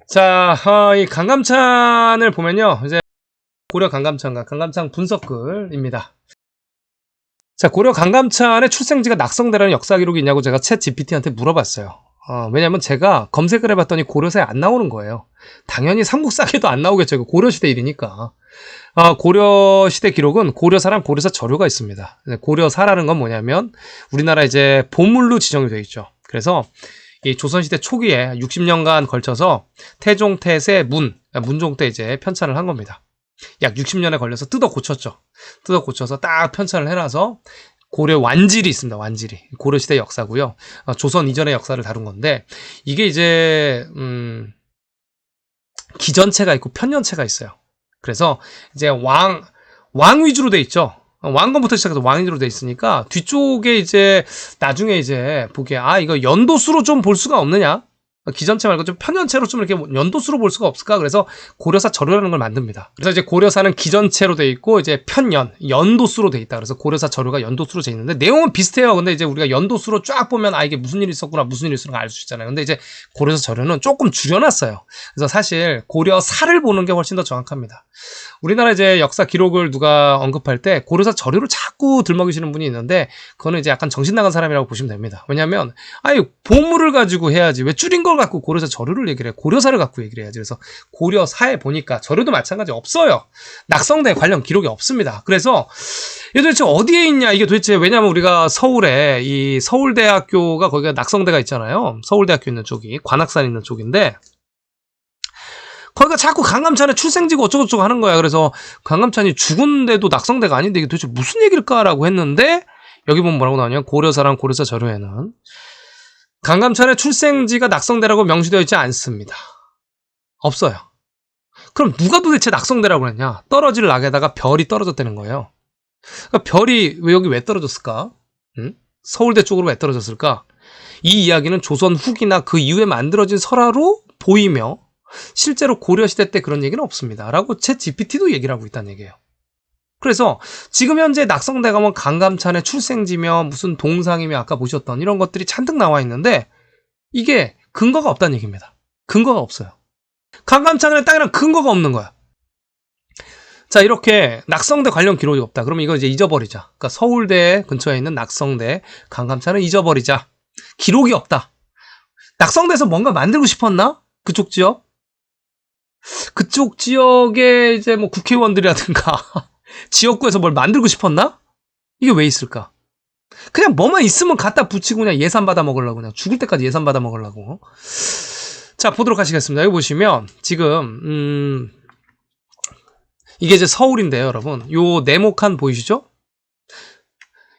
자, 이 강감찬을 보면요. 이제 고려 강감찬과 강감찬 분석글입니다. 자, 고려 강감찬의 출생지가 낙성대라는 역사 기록이 있냐고 제가 챗 GPT한테 물어봤어요. 왜냐면 제가 검색을 해봤더니 고려사에 안 나오는 거예요. 당연히 삼국사기도 안 나오겠죠. 이거 고려시대 일이니까. 고려시대 기록은 고려사랑 고려사 저료가 있습니다. 고려사라는 건 뭐냐면 우리나라 이제 보물로 지정이 되어 있죠. 그래서 이 조선시대 초기에 60년간 걸쳐서 태종, 태세, 문종 때 이제 편찬을 한 겁니다. 약 60년에 걸려서 뜯어 고쳤죠. 뜯어 고쳐서 딱 편찬을 해놔서 고려 완질이 있습니다. 완질이. 고려시대 역사고요. 조선 이전의 역사를 다룬 건데 이게 이제 기전체가 있고 편년체가 있어요. 그래서 이제 왕 위주로 돼 있죠. 왕건부터 시작해서 왕 위주로 돼 있으니까 뒤쪽에 이제 나중에 이제 보기에 이거 연도수로 좀 볼 수가 없느냐? 기전체 말고 좀 편년체로 좀 이렇게 연도수로 볼 수가 없을까? 그래서 고려사 저료라는 걸 만듭니다. 그래서 이제 고려사는 기전체로 돼 있고 이제 연도수로 돼 있다. 그래서 고려사 저료가 연도수로 돼 있는데 내용은 비슷해요. 근데 이제 우리가 연도수로 쫙 보면 이게 무슨 일이 있었구나, 무슨 일이 있었구나 알 수 있잖아요. 근데 이제 고려사 저료는 조금 줄여놨어요. 그래서 사실 고려사를 보는 게 훨씬 더 정확합니다. 우리나라 이제 역사 기록을 누가 언급할 때 고려사 저료를 자꾸 들먹이시는 분이 있는데 그거는 이제 약간 정신 나간 사람이라고 보시면 됩니다. 왜냐하면 보물을 가지고 해야지 왜 줄인 걸 갖고 고려사 저료를 얘기를 해. 고려사를 갖고 얘기를 해야지. 그래서 고려사에 보니까 저료도 마찬가지 없어요. 낙성대 관련 기록이 없습니다. 그래서 이게 도대체 어디에 있냐 이게 도대체 왜냐하면 우리가 서울에 이 서울대학교가 거기가 낙성대가 있잖아요. 서울대학교 있는 쪽이 관악산 있는 쪽인데 거기가 자꾸 강감찬의 출생지고 어쩌고저쩌고 하는 거야. 그래서 강감찬이 죽은데도 낙성대가 아닌데 이게 도대체 무슨 얘기일까라고 했는데 여기 보면 뭐라고 나오냐면 고려사랑 고려사 저료에는 강감찬의 출생지가 낙성대라고 명시되어 있지 않습니다. 없어요. 그럼 누가 도대체 낙성대라고 했냐? 떨어질 낙에다가 별이 떨어졌다는 거예요. 그러니까 별이 여기 왜 떨어졌을까? 서울대 쪽으로 왜 떨어졌을까? 이 이야기는 조선 후기나 그 이후에 만들어진 설화로 보이며 실제로 고려시대 때 그런 얘기는 없습니다. 라고 챗 GPT도 얘기를 하고 있다는 얘기예요. 그래서 지금 현재 낙성대 가면 강감찬의 출생지며 무슨 동상이며 아까 보셨던 이런 것들이 잔뜩 나와 있는데 이게 근거가 없다는 얘기입니다. 근거가 없어요. 강감찬의 땅이랑 근거가 없는 거야. 자, 이렇게 낙성대 관련 기록이 없다. 그러면 이거 이제 잊어버리자. 그러니까 서울대 근처에 있는 낙성대, 강감찬은 잊어버리자. 기록이 없다. 낙성대에서 뭔가 만들고 싶었나? 그쪽 지역? 그쪽 지역에 이제 뭐 국회의원들이라든가 지역구에서 뭘 만들고 싶었나? 이게 왜 있을까? 그냥 뭐만 있으면 갖다 붙이고 그냥 예산 받아 먹으려고 그냥 죽을 때까지 예산 받아 먹으려고. 자, 보도록 하시겠습니다. 여기 보시면 지금 이게 이제 서울인데요, 여러분. 요 네모칸 보이시죠?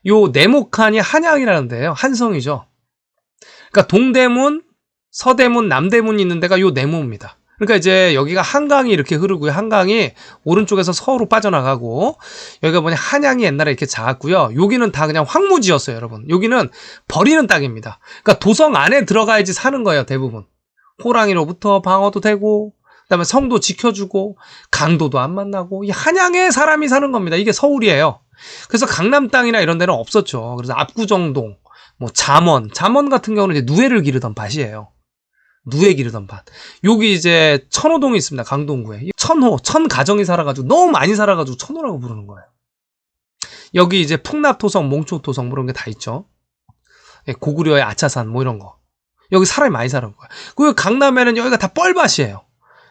요 네모칸이 한양이라는 데예요. 한성이죠. 그러니까 동대문, 서대문, 남대문이 있는 데가 요 네모입니다. 그러니까 이제 여기가 한강이 이렇게 흐르고요. 한강이 오른쪽에서 서로 빠져나가고 여기가 뭐냐 한양이 옛날에 이렇게 작았고요. 여기는 다 그냥 황무지였어요, 여러분. 여기는 버리는 땅입니다. 그러니까 도성 안에 들어가야지 사는 거예요, 대부분. 호랑이로부터 방어도 되고 그다음에 성도 지켜주고 강도도 안 만나고 이 한양에 사람이 사는 겁니다. 이게 서울이에요. 그래서 강남 땅이나 이런 데는 없었죠. 그래서 압구정동, 뭐 잠원 같은 경우는 이제 누에를 기르던 밭이에요. 누에 기르던 밭. 여기 이제 천호동이 있습니다. 강동구에. 천 가정이 살아가지고 너무 많이 살아가지고 천호라고 부르는 거예요. 여기 이제 풍납토성, 몽초토성 뭐 이런 게 다 있죠. 고구려의 아차산 뭐 이런 거. 여기 사람이 많이 사는 거야. 그리고 강남에는 여기가 다 뻘밭이에요.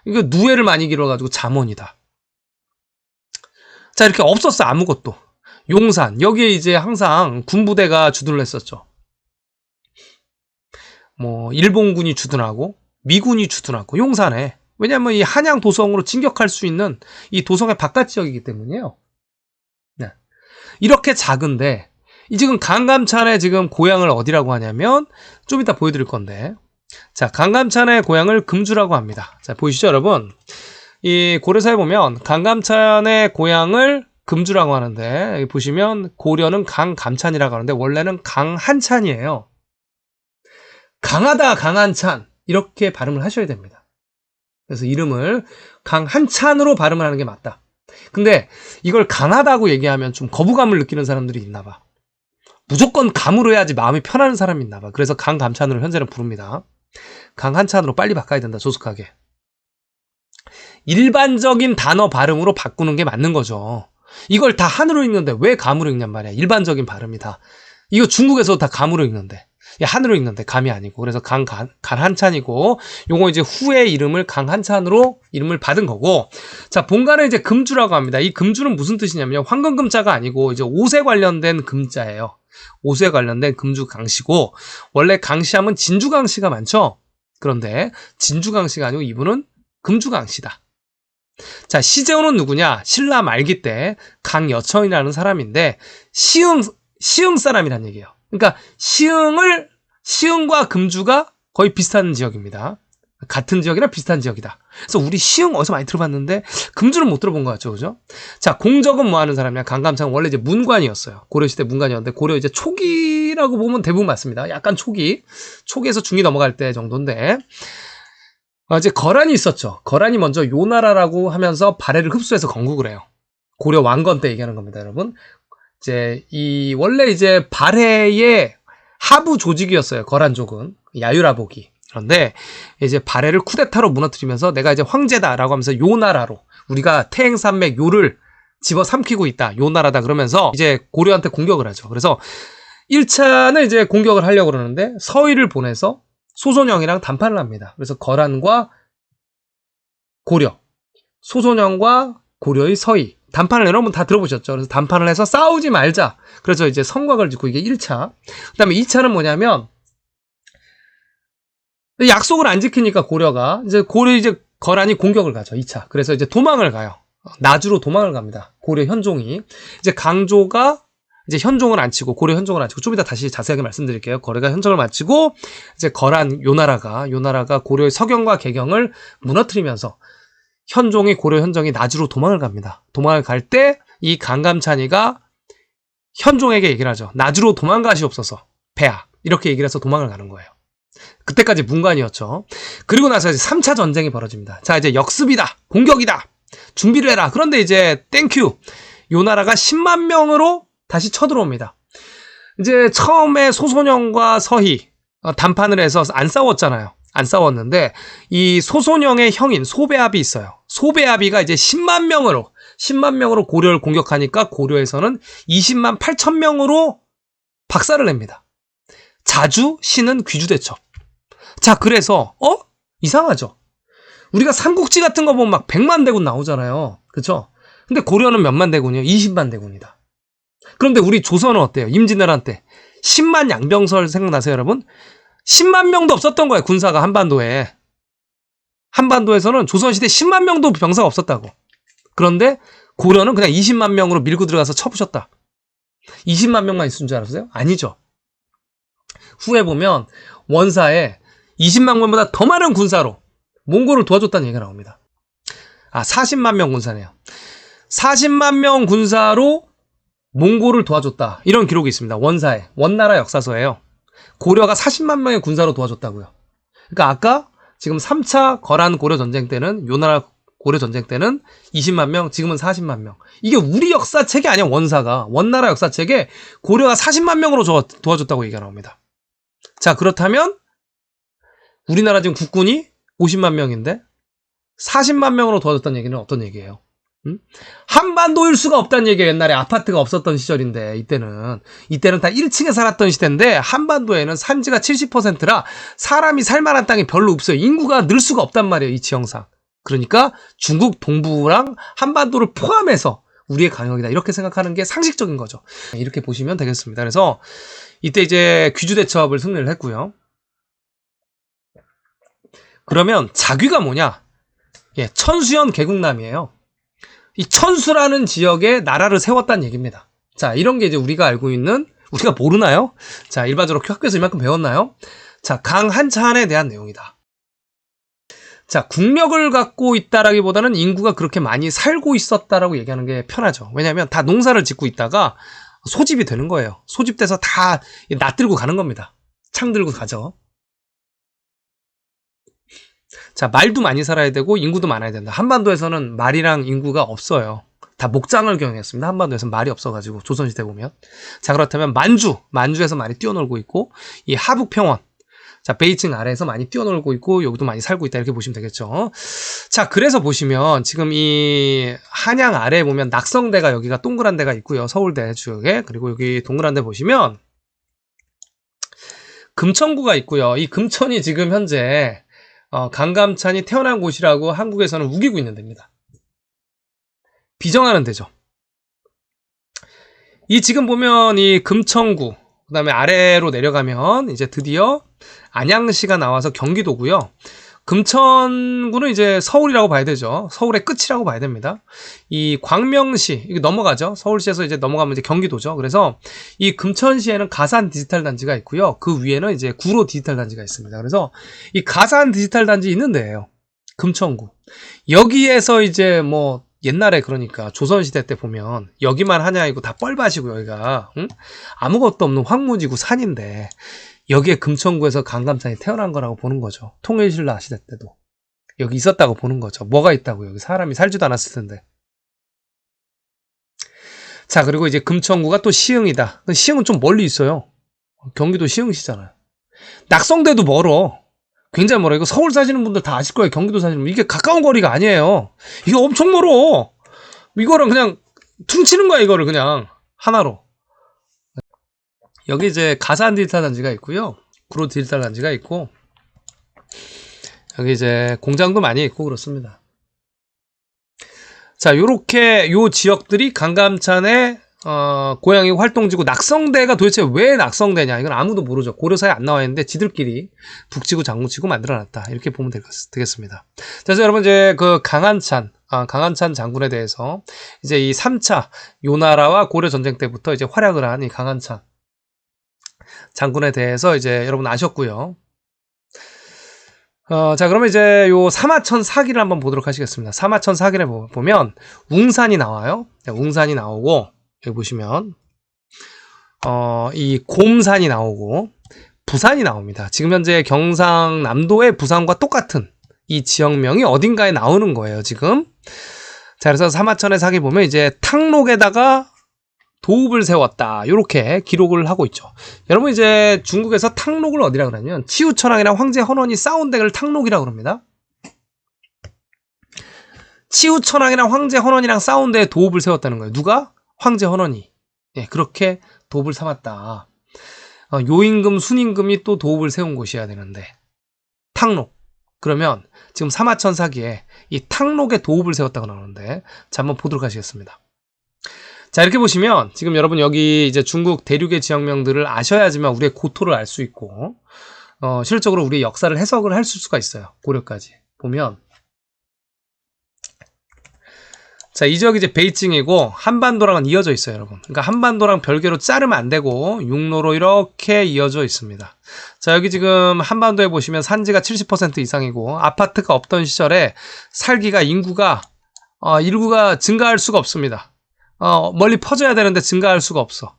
이거 누에를 많이 기르어가지고 잠원이다. 자, 이렇게 없었어 아무것도. 용산 여기에 이제 항상 군부대가 주둔을 했었죠. 뭐 일본군이 주둔하고 미군이 주둔하고 용산에. 왜냐하면 이 한양 도성으로 진격할 수 있는 이 도성의 바깥 지역이기 때문이에요. 네. 이렇게 작은데 이 지금 강감찬의 지금 고향을 어디라고 하냐면 좀 이따 보여드릴 건데 자, 강감찬의 고향을 금주라고 합니다. 자, 보이시죠 여러분? 이 고려사에 보면 강감찬의 고향을 금주라고 하는데 여기 보시면 고려는 강감찬이라고 하는데 원래는 강한찬이에요. 강하다 강한찬 이렇게 발음을 하셔야 됩니다. 그래서 이름을 강한찬으로 발음을 하는 게 맞다. 근데 이걸 강하다고 얘기하면 좀 거부감을 느끼는 사람들이 있나 봐. 무조건 감으로 해야지 마음이 편한 사람이 있나 봐. 그래서 강감찬으로 현재는 부릅니다. 강한찬으로 빨리 바꿔야 된다. 조숙하게. 일반적인 단어 발음으로 바꾸는 게 맞는 거죠. 이걸 다 한으로 읽는데 왜 감으로 읽냔 말이야. 일반적인 발음이 다. 이거 중국에서 다 감으로 읽는데. 한으로 읽는데 감이 아니고. 그래서 강한찬이고, 요거 이제 후의 이름을 강한찬으로 이름을 받은 거고. 자, 본가는 이제 금주라고 합니다. 이 금주는 무슨 뜻이냐면 황금금자가 아니고 이제 옷에 관련된 금자예요. 옷에 관련된 금주 강씨고, 원래 강씨하면 진주 강씨가 많죠. 그런데 진주 강씨가 아니고 이분은 금주 강씨다. 자, 시제호는 누구냐? 신라 말기 때 강여천이라는 사람인데 시흥 사람이란 얘기예요. 그러니까 시흥과 금주가 거의 비슷한 지역입니다. 같은 지역이나 비슷한 지역이다. 그래서 우리 시흥 어디서 많이 들어봤는데 금주는 못 들어본 것 같죠, 그죠? 자, 공적은 뭐 하는 사람이냐? 강감찬 원래 이제 문관이었어요. 고려시대 문관이었는데 고려 이제 초기라고 보면 대부분 맞습니다. 약간 초기에서 중기 넘어갈 때 정도인데. 이제 거란이 있었죠. 거란이 먼저 요나라라고 하면서 발해를 흡수해서 건국을 해요. 고려 왕건 때 얘기하는 겁니다, 여러분. 이제 원래 이제 발해의 하부 조직이었어요. 거란족은 야유라복이. 그런데 이제 발해를 쿠데타로 무너뜨리면서 내가 이제 황제다라고 하면서 요나라로 우리가 태행산맥 요를 집어삼키고 있다. 요나라다 그러면서 이제 고려한테 공격을 하죠. 그래서 1차는 이제 공격을 하려고 그러는데 서의를 보내서 소손영이랑 담판을 합니다. 그래서 거란과 고려, 소손영과 고려의 서의, 담판을 여러분 다 들어보셨죠? 그래서 담판을 해서 싸우지 말자. 그래서 이제 성곽을 짓고 이게 1차. 그 다음에 2차는 뭐냐면, 약속을 안 지키니까 고려가, 이제 거란이 공격을 가죠. 2차. 그래서 이제 도망을 가요. 나주로 도망을 갑니다. 고려 현종이. 이제 강조가 이제 현종을 안 치고, 고려 현종을 안 치고, 좀 이따 다시 자세하게 말씀드릴게요. 고려가 현종을 마치고, 이제 거란, 요나라가 고려의 서경과 개경을 무너뜨리면서, 고려 현종이 나주로 도망을 갑니다. 도망을 갈 때, 이 강감찬이가 현종에게 얘기를 하죠. 나주로 도망가시옵소서, 폐하. 이렇게 얘기를 해서 도망을 가는 거예요. 그때까지 문관이었죠. 그리고 나서 이제 3차 전쟁이 벌어집니다. 자, 이제 역습이다. 공격이다. 준비를 해라. 그런데 이제, 땡큐. 요나라가 10만 명으로 다시 쳐들어옵니다. 이제 처음에 소손영과 서희 담판을 해서 안 싸웠잖아요. 안 싸웠는데 이 소손영의 형인 소배압이 있어요. 소배압이가 이제 10만 명으로 고려를 공격하니까 고려에서는 20만 8천 명으로 박살을 냅니다. 자주 신은 귀주대첩. 자, 그래서 이상하죠. 우리가 삼국지 같은 거 보면 막 100만 대군 나오잖아요. 그렇죠? 근데 고려는 몇만 대군이요? 20만 대군이다. 그런데 우리 조선은 어때요? 임진왜란 때 10만 양병설 생각나세요, 여러분? 10만 명도 없었던 거예요, 군사가 한반도에. 한반도에서는 조선시대 10만 명도 병사가 없었다고. 그런데 고려는 그냥 20만 명으로 밀고 들어가서 쳐부셨다. 20만 명만 있은 줄 알았어요? 아니죠. 후에 보면 원사에 20만 명보다 더 많은 군사로 몽골을 도와줬다는 얘기가 나옵니다. 40만 명 군사네요. 40만 명 군사로 몽골을 도와줬다. 이런 기록이 있습니다. 원사에. 원나라 역사서예요. 고려가 40만 명의 군사로 도와줬다고요. 그러니까 아까 지금 3차 거란 고려 전쟁 때는 요나라 고려 전쟁 때는 20만 명, 지금은 40만 명. 이게 우리 역사책이 아니야, 원나라 역사책에 고려가 40만 명으로 도와줬다고 얘기가 나옵니다. 자, 그렇다면 우리나라 지금 국군이 50만 명인데 40만 명으로 도와줬다는 얘기는 어떤 얘기예요? 한반도일 수가 없다는 얘기예요. 옛날에 아파트가 없었던 시절인데 이때는 다 1층에 살았던 시대인데 한반도에는 산지가 70%라 사람이 살만한 땅이 별로 없어요. 인구가 늘 수가 없단 말이에요. 이 지형상. 그러니까 중국 동부랑 한반도를 포함해서 우리의 강역이다. 이렇게 생각하는 게 상식적인 거죠. 이렇게 보시면 되겠습니다. 그래서 이때 이제 귀주대첩을 승리를 했고요. 그러면 자귀가 뭐냐? 천수연 개국남이에요. 이 천수라는 지역에 나라를 세웠다는 얘기입니다. 자, 이런 게 이제 우리가 알고 있는, 우리가 모르나요? 자, 일반적으로 학교에서 이만큼 배웠나요? 자, 강한찬에 대한 내용이다. 자, 국력을 갖고 있다라기보다는 인구가 그렇게 많이 살고 있었다라고 얘기하는 게 편하죠. 왜냐하면 다 농사를 짓고 있다가 소집이 되는 거예요. 소집돼서 다 낫들고 가는 겁니다. 창 들고 가죠. 자, 말도 많이 살아야 되고 인구도 많아야 된다. 한반도에서는 말이랑 인구가 없어요. 다 목장을 경영했습니다. 한반도에서는 말이 없어가지고 조선시대 보면. 자, 그렇다면 만주에서 말이 뛰어놀고 있고 이 하북평원. 자, 베이징 아래에서 많이 뛰어놀고 있고 여기도 많이 살고 있다 이렇게 보시면 되겠죠. 자, 그래서 보시면 지금 이 한양 아래에 보면 낙성대가 여기가 동그란 데가 있고요. 서울대 지역에. 그리고 여기 동그란 데 보시면 금천구가 있고요. 이 금천이 지금 현재 강감찬이 태어난 곳이라고 한국에서는 우기고 있는 데입니다. 비정하는 데죠. 이 지금 보면 이 금천구, 그 다음에 아래로 내려가면 이제 드디어 안양시가 나와서 경기도고요. 금천구는 이제 서울이라고 봐야 되죠. 서울의 끝이라고 봐야 됩니다. 이 광명시, 이거 넘어가죠. 서울시에서 이제 넘어가면 이제 경기도죠. 그래서 이 금천시에는 가산 디지털 단지가 있고요. 그 위에는 이제 구로 디지털 단지가 있습니다. 그래서 이 가산 디지털 단지 있는 데예요. 금천구. 여기에서 이제 뭐 옛날에 그러니까 조선시대 때 보면 여기만 하냐 이거 다 뻘밭이고 여기가 응? 아무것도 없는 황무지고 산인데 여기에 금천구에서 강감찬이 태어난 거라고 보는 거죠. 통일신라 시대 때도 여기 있었다고 보는 거죠. 뭐가 있다고 여기 사람이 살지도 않았을 텐데. 자, 그리고 이제 금천구가 또 시흥이다. 시흥은 좀 멀리 있어요. 경기도 시흥시잖아요. 낙성대도 멀어. 굉장히 멀어. 이거 서울 사시는 분들 다 아실 거예요. 경기도 사시는 분들. 이게 가까운 거리가 아니에요. 이게 엄청 멀어. 이거를 그냥 퉁치는 거야. 이거를 그냥 하나로. 여기 이제 가산 디지털 단지가 있고요. 구로 디지털 단지가 있고 여기 이제 공장도 많이 있고 그렇습니다. 자, 요렇게 요 지역들이 강감찬의 고향이고 활동지고 낙성대가 도대체 왜 낙성대냐 이건 아무도 모르죠. 고려사에 안 나와 있는데 지들끼리 북치고 장구치고 만들어놨다 이렇게 보면 되겠습니다. 그래서 여러분 이제 그 강한찬 장군에 대해서 이제 이 3차 요나라와 고려 전쟁 때부터 이제 활약을 한 이 강한찬 장군에 대해서 이제 여러분 아셨고요. 자, 그러면 이제 요 사마천 사기를 한번 보도록 하시겠습니다. 사마천 사기를 보면 웅산이 나와요. 웅산이 나오고 여기 보시면 이 곰산이 나오고 부산이 나옵니다. 지금 현재 경상남도의 부산과 똑같은 이 지역명이 어딘가에 나오는 거예요, 지금. 자, 그래서 사마천의 사기 보면 이제 탕록에다가 도읍을 세웠다. 이렇게 기록을 하고 있죠. 여러분 이제 중국에서 탕록을 어디라 그러냐면 치우천왕이랑 황제 헌원이 싸운 데를 탕록이라고 그럽니다. 치우천왕이랑 황제 헌원이랑 싸운 데에 도읍을 세웠다는 거예요. 누가? 황제 헌원이. 예, 그렇게 도읍을 삼았다. 요임금, 순임금이 또 도읍을 세운 곳이어야 되는데 탕록. 그러면 지금 사마천 사기에 이 탕록에 도읍을 세웠다고 나오는데 자, 한번 보도록 하시겠습니다. 자, 이렇게 보시면 지금 여러분 여기 이제 중국 대륙의 지역명들을 아셔야지만 우리의 고토를 알 수 있고 실질적으로 우리의 역사를 해석을 할 수가 있어요. 고려까지 보면 자, 이 지역이 이제 베이징이고 한반도랑은 이어져 있어요, 여러분. 그러니까 한반도랑 별개로 자르면 안 되고 육로로 이렇게 이어져 있습니다. 자, 여기 지금 한반도에 보시면 산지가 70% 이상이고 아파트가 없던 시절에 살기가 인구가 증가할 수가 없습니다. 멀리 퍼져야 되는데 증가할 수가 없어.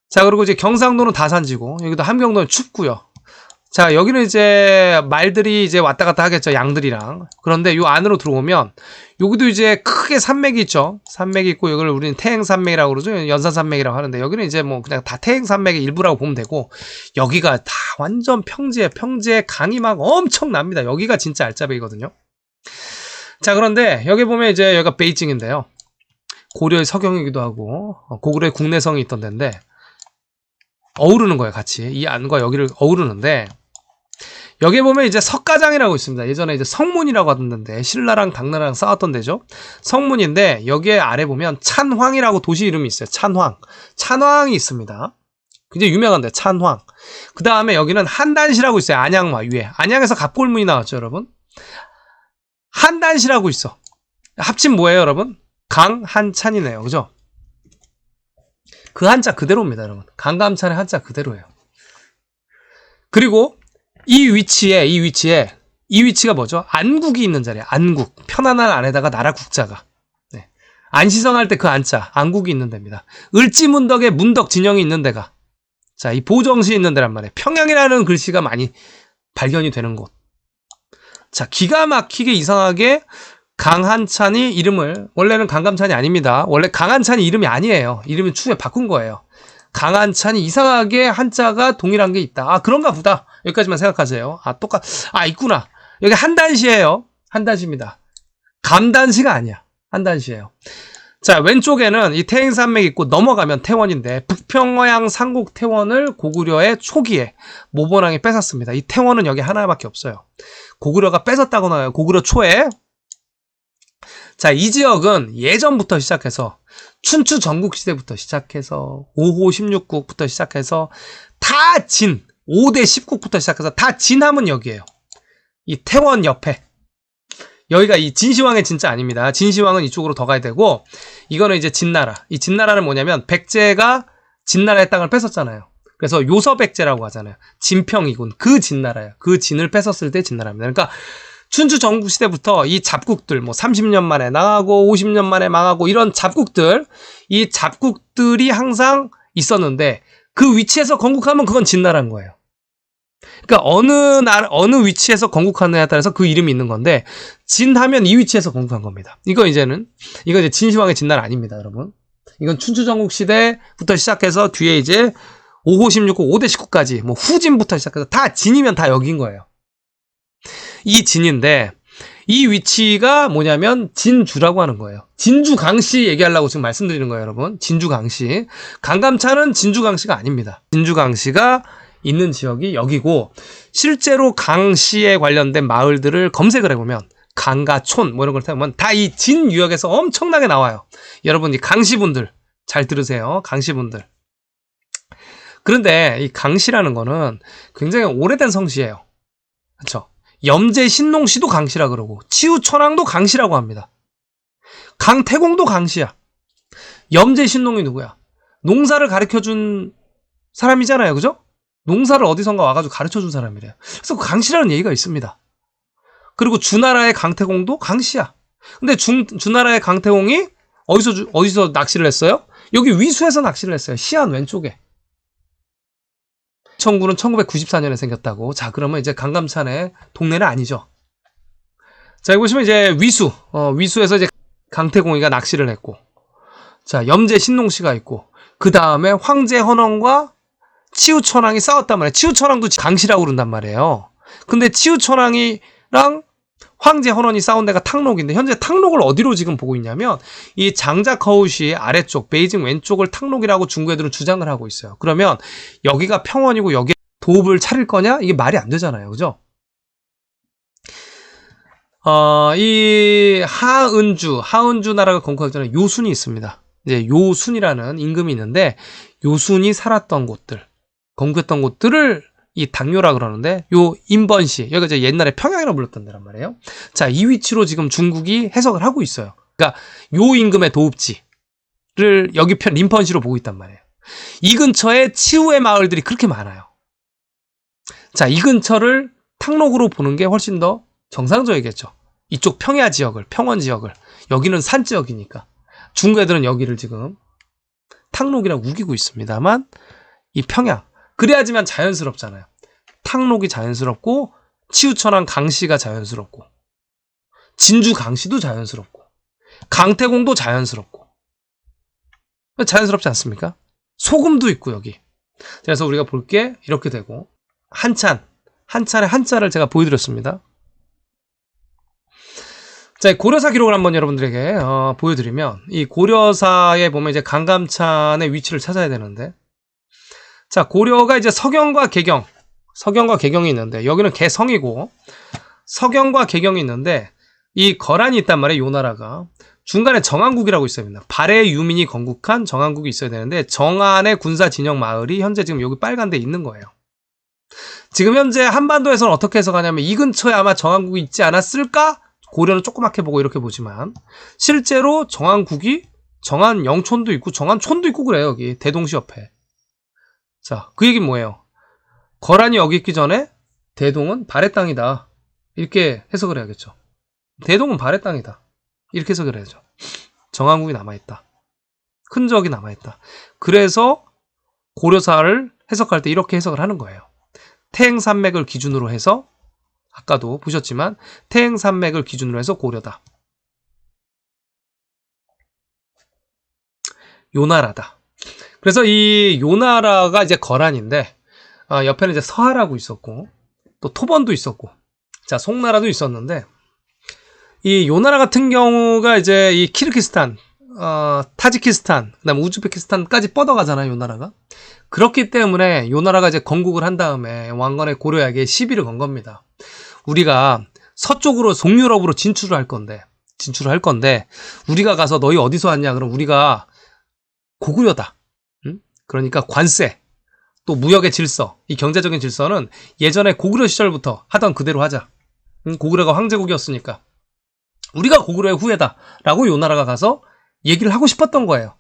자, 그리고 이제 경상도는 다산지고 여기도 함경도는 춥고요. 자, 여기는 이제 말들이 이제 왔다 갔다 하겠죠, 양들이랑. 그런데 요 안으로 들어오면 여기도 이제 크게 산맥이 있죠. 산맥이 있고 이걸 우리는 태행산맥이라고 그러죠. 연산산맥이라고 하는데 여기는 이제 뭐 그냥 다 태행산맥의 일부라고 보면 되고 여기가 다 완전 평지에 강이 막 엄청납니다. 여기가 진짜 알짜배기거든요. 자, 그런데 여기 보면 이제 여기가 베이징인데요. 고려의 서경이기도 하고 고구려의 국내성이 있던 데인데 어우르는 거예요, 같이. 이 안과 여기를 어우르는데 여기에 보면 이제 석가장이라고 있습니다. 예전에 이제 성문이라고 하던데 신라랑 당나라랑 싸웠던 데죠. 성문인데 여기에 아래 보면 찬황이라고 도시 이름이 있어요. 찬황이 있습니다. 굉장히 유명한데 찬황. 그 다음에 여기는 한단시라고 있어요. 안양마 위에. 안양에서 갑골문이 나왔죠, 여러분. 한단시라고 있어. 합친 뭐예요, 여러분? 강한찬이네요. 그죠? 그 한자 그대로입니다, 여러분. 강감찬의 한자 그대로예요. 그리고 이 위치가 뭐죠? 안국이 있는 자리야. 안국. 편안한 안에다가 나라 국자가. 네. 안시성할 때 그 안자, 안국이 있는 데입니다. 을지문덕에 문덕 진영이 있는 데가. 자, 이 보정시 있는 데란 말이에요. 평양이라는 글씨가 많이 발견이 되는 곳. 자, 기가 막히게 이상하게 강한찬이 이름을 원래는 강감찬이 아닙니다. 원래 강한찬이 이름이 아니에요. 이름을 추후에 바꾼 거예요. 강한찬이 이상하게 한자가 동일한 게 있다. 아, 그런가 보다. 여기까지만 생각하세요. 있구나. 여기 한단시예요. 한단시입니다. 감단시가 아니야. 한단시예요. 자, 왼쪽에는 이 태행산맥이 있고 넘어가면 태원인데 북평어양 상국 태원을 고구려의 초기에 모본왕이 뺏었습니다. 이 태원은 여기 하나밖에 없어요. 고구려가 뺏었다고 나와요. 고구려 초에. 자, 이 지역은 예전부터 시작해서 춘추 전국시대부터 시작해서 5호 16국부터 시작해서 다 진, 5대 10국부터 시작해서 다 진하면 여기에요. 이 태원 옆에. 여기가 이 진시황의 진짜 아닙니다. 진시황은 이쪽으로 더 가야 되고, 이거는 이제 진나라. 이 진나라는 뭐냐면 백제가 진나라의 땅을 뺏었잖아요. 그래서 요서백제라고 하잖아요. 진평이군. 그 진나라예요. 그 진을 뺏었을 때 진나라입니다. 그러니까 춘추 전국시대부터 이 잡국들, 뭐 30년 만에 나가고 50년 만에 망하고 이런 잡국들, 이 잡국들이 항상 있었는데 그 위치에서 건국하면 그건 진나라인 거예요. 그러니까 어느 위치에서 건국하느냐에 따라서 그 이름이 있는 건데, 진하면 이 위치에서 건국한 겁니다. 이거 이제 진시황의 진나라 아닙니다, 여러분. 이건 춘추 전국 시대부터 시작해서 뒤에 이제 5호 16국, 5대 19까지 뭐 후진부터 시작해서 다 진이면 다 여기인 거예요. 이 진인데 이 위치가 뭐냐면 진주라고 하는 거예요. 진주 강씨 얘기하려고 지금 말씀드리는 거예요, 여러분. 진주 강씨. 강감찬은 진주 강씨가 아닙니다. 진주 강씨가 있는 지역이 여기고, 실제로 강씨에 관련된 마을들을 검색을 해보면 강가촌 뭐 이런 걸 타면 다 이 진 유역에서 엄청나게 나와요. 여러분, 이 강씨분들 잘 들으세요. 강씨분들. 그런데 이 강씨라는 거는 굉장히 오래된 성씨예요. 그렇죠? 염제 신농씨도 강씨라 그러고 치우천왕도 강씨라고 합니다. 강태공도 강씨야. 염제 신농이 누구야? 농사를 가르쳐준 사람이잖아요. 그죠? 농사를 어디선가 와가지고 가르쳐준 사람이래요. 그래서 그 강씨라는 얘기가 있습니다. 그리고 주나라의 강태공도 강씨야. 근데 주나라의 강태공이 어디서 낚시를 했어요? 여기 위수에서 낚시를 했어요. 시안 왼쪽에. 청구는 1994년에 생겼다고. 자, 그러면 이제 강감찬의 동네는 아니죠. 자, 여기 보시면 이제 위수에서 이제 강태공이가 낚시를 했고, 자, 염제 신농씨가 있고, 그 다음에 황제 헌원과 치우천왕이 싸웠단 말이에요. 치우천왕도 강씨라고 그런단 말이에요. 근데 치우천왕이랑 황제 헌원이 싸운 데가 탕록인데, 현재 탕록을 어디로 지금 보고 있냐면 이 장자커우시 아래쪽 베이징 왼쪽을 탕록이라고 중국 애들은 주장을 하고 있어요. 그러면 여기가 평원이고 여기에 도읍을 차릴 거냐? 이게 말이 안 되잖아요. 그죠? 이 하은주 나라가 건국하기 전에 요순이 있습니다. 이제 요순이라는 임금이 있는데, 요순이 살았던 곳들, 건국했던 곳들을 이 당뇨라 그러는데, 요 인번시, 여기가 이제 옛날에 평양이라고 불렀던 데란 말이에요. 자, 이 위치로 지금 중국이 해석을 하고 있어요. 그러니까 요 임금의 도읍지를 여기 림펀시로 보고 있단 말이에요. 이 근처에 치우의 마을들이 그렇게 많아요. 자, 이 근처를 탕록으로 보는 게 훨씬 더 정상적이겠죠. 이쪽 평야 지역을, 평원 지역을. 여기는 산 지역이니까. 중국 애들은 여기를 지금 탕록이라고 우기고 있습니다만, 이 평양, 그래야지만 자연스럽잖아요. 탕록이 자연스럽고, 치우천왕 강씨가 자연스럽고, 진주 강씨도 자연스럽고, 강태공도 자연스럽고. 자연스럽지 않습니까? 소금도 있고 여기. 그래서 우리가 볼 게 이렇게 되고, 한찬의 한자를 제가 보여드렸습니다. 자, 고려사 기록을 한번 여러분들에게 보여드리면, 이 고려사에 보면 이제 강감찬의 위치를 찾아야 되는데, 자, 고려가 이제 서경과 개경이 있는데, 여기는 개성이고, 서경과 개경이 있는데, 이 거란이 있단 말이에요, 요 나라가. 중간에 정안국이라고 있어야 됩니다. 발해 유민이 건국한 정안국이 있어야 되는데, 정안의 군사 진영 마을이 현재 지금 여기 빨간 데 있는 거예요. 지금 현재 한반도에서는 어떻게 해석하냐면, 이 근처에 아마 정안국이 있지 않았을까? 고려는 조그맣게 보고 이렇게 보지만, 실제로 정안국이, 정안 영촌도 있고, 정안촌도 있고 그래요, 여기. 대동시 옆에. 자, 그 얘기는 뭐예요? 거란이 여기 있기 전에 대동은 발해 땅이다. 이렇게 해석을 해야겠죠. 대동은 발해 땅이다. 이렇게 해석을 해야죠. 정안국이 남아있다. 흔적이 남아있다. 그래서 고려사를 해석할 때 이렇게 해석을 하는 거예요. 태행산맥을 기준으로 해서, 아까도 보셨지만 태행산맥을 기준으로 해서 고려다. 요 나라다. 그래서 이 요나라가 이제 거란인데, 옆에는 이제 서하라고 있었고, 또 토번도 있었고, 자, 송나라도 있었는데, 이 요나라 같은 경우가 이제 이 키르기스탄, 타지키스탄, 그다음 우즈베키스탄까지 뻗어가잖아요, 요나라가. 그렇기 때문에 요나라가 이제 건국을 한 다음에 왕건의 고려에게 시비를 건 겁니다. 우리가 서쪽으로 동유럽으로 진출을 할 건데 우리가 가서 너희 어디서 왔냐? 그럼 우리가 고구려다. 응? 그러니까 관세, 또 무역의 질서, 이 경제적인 질서는 예전에 고구려 시절부터 하던 그대로 하자. 고구려가 황제국이었으니까 우리가 고구려의 후예다라고 요나라가 가서 얘기를 하고 싶었던 거예요.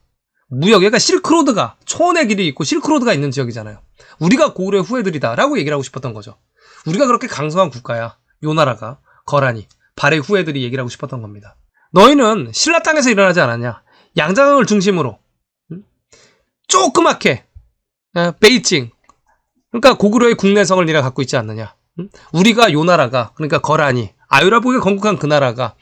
무역, 그러니까 실크로드가, 초원의 길이 있고 실크로드가 있는 지역이잖아요. 우리가 고구려의 후예들이다라고 얘기를 하고 싶었던 거죠. 우리가 그렇게 강성한 국가야. 요나라가, 거란이, 발해 후예들이 얘기를 하고 싶었던 겁니다. 너희는 신라 땅에서 일어나지 않았냐? 양자강을 중심으로 조그맣게 베이징, 그러니까 고구려의 국내성을 네가 갖고 있지 않느냐? 우리가 요나라가, 그러니까 거란이 아유라복에 건국한 그 나라가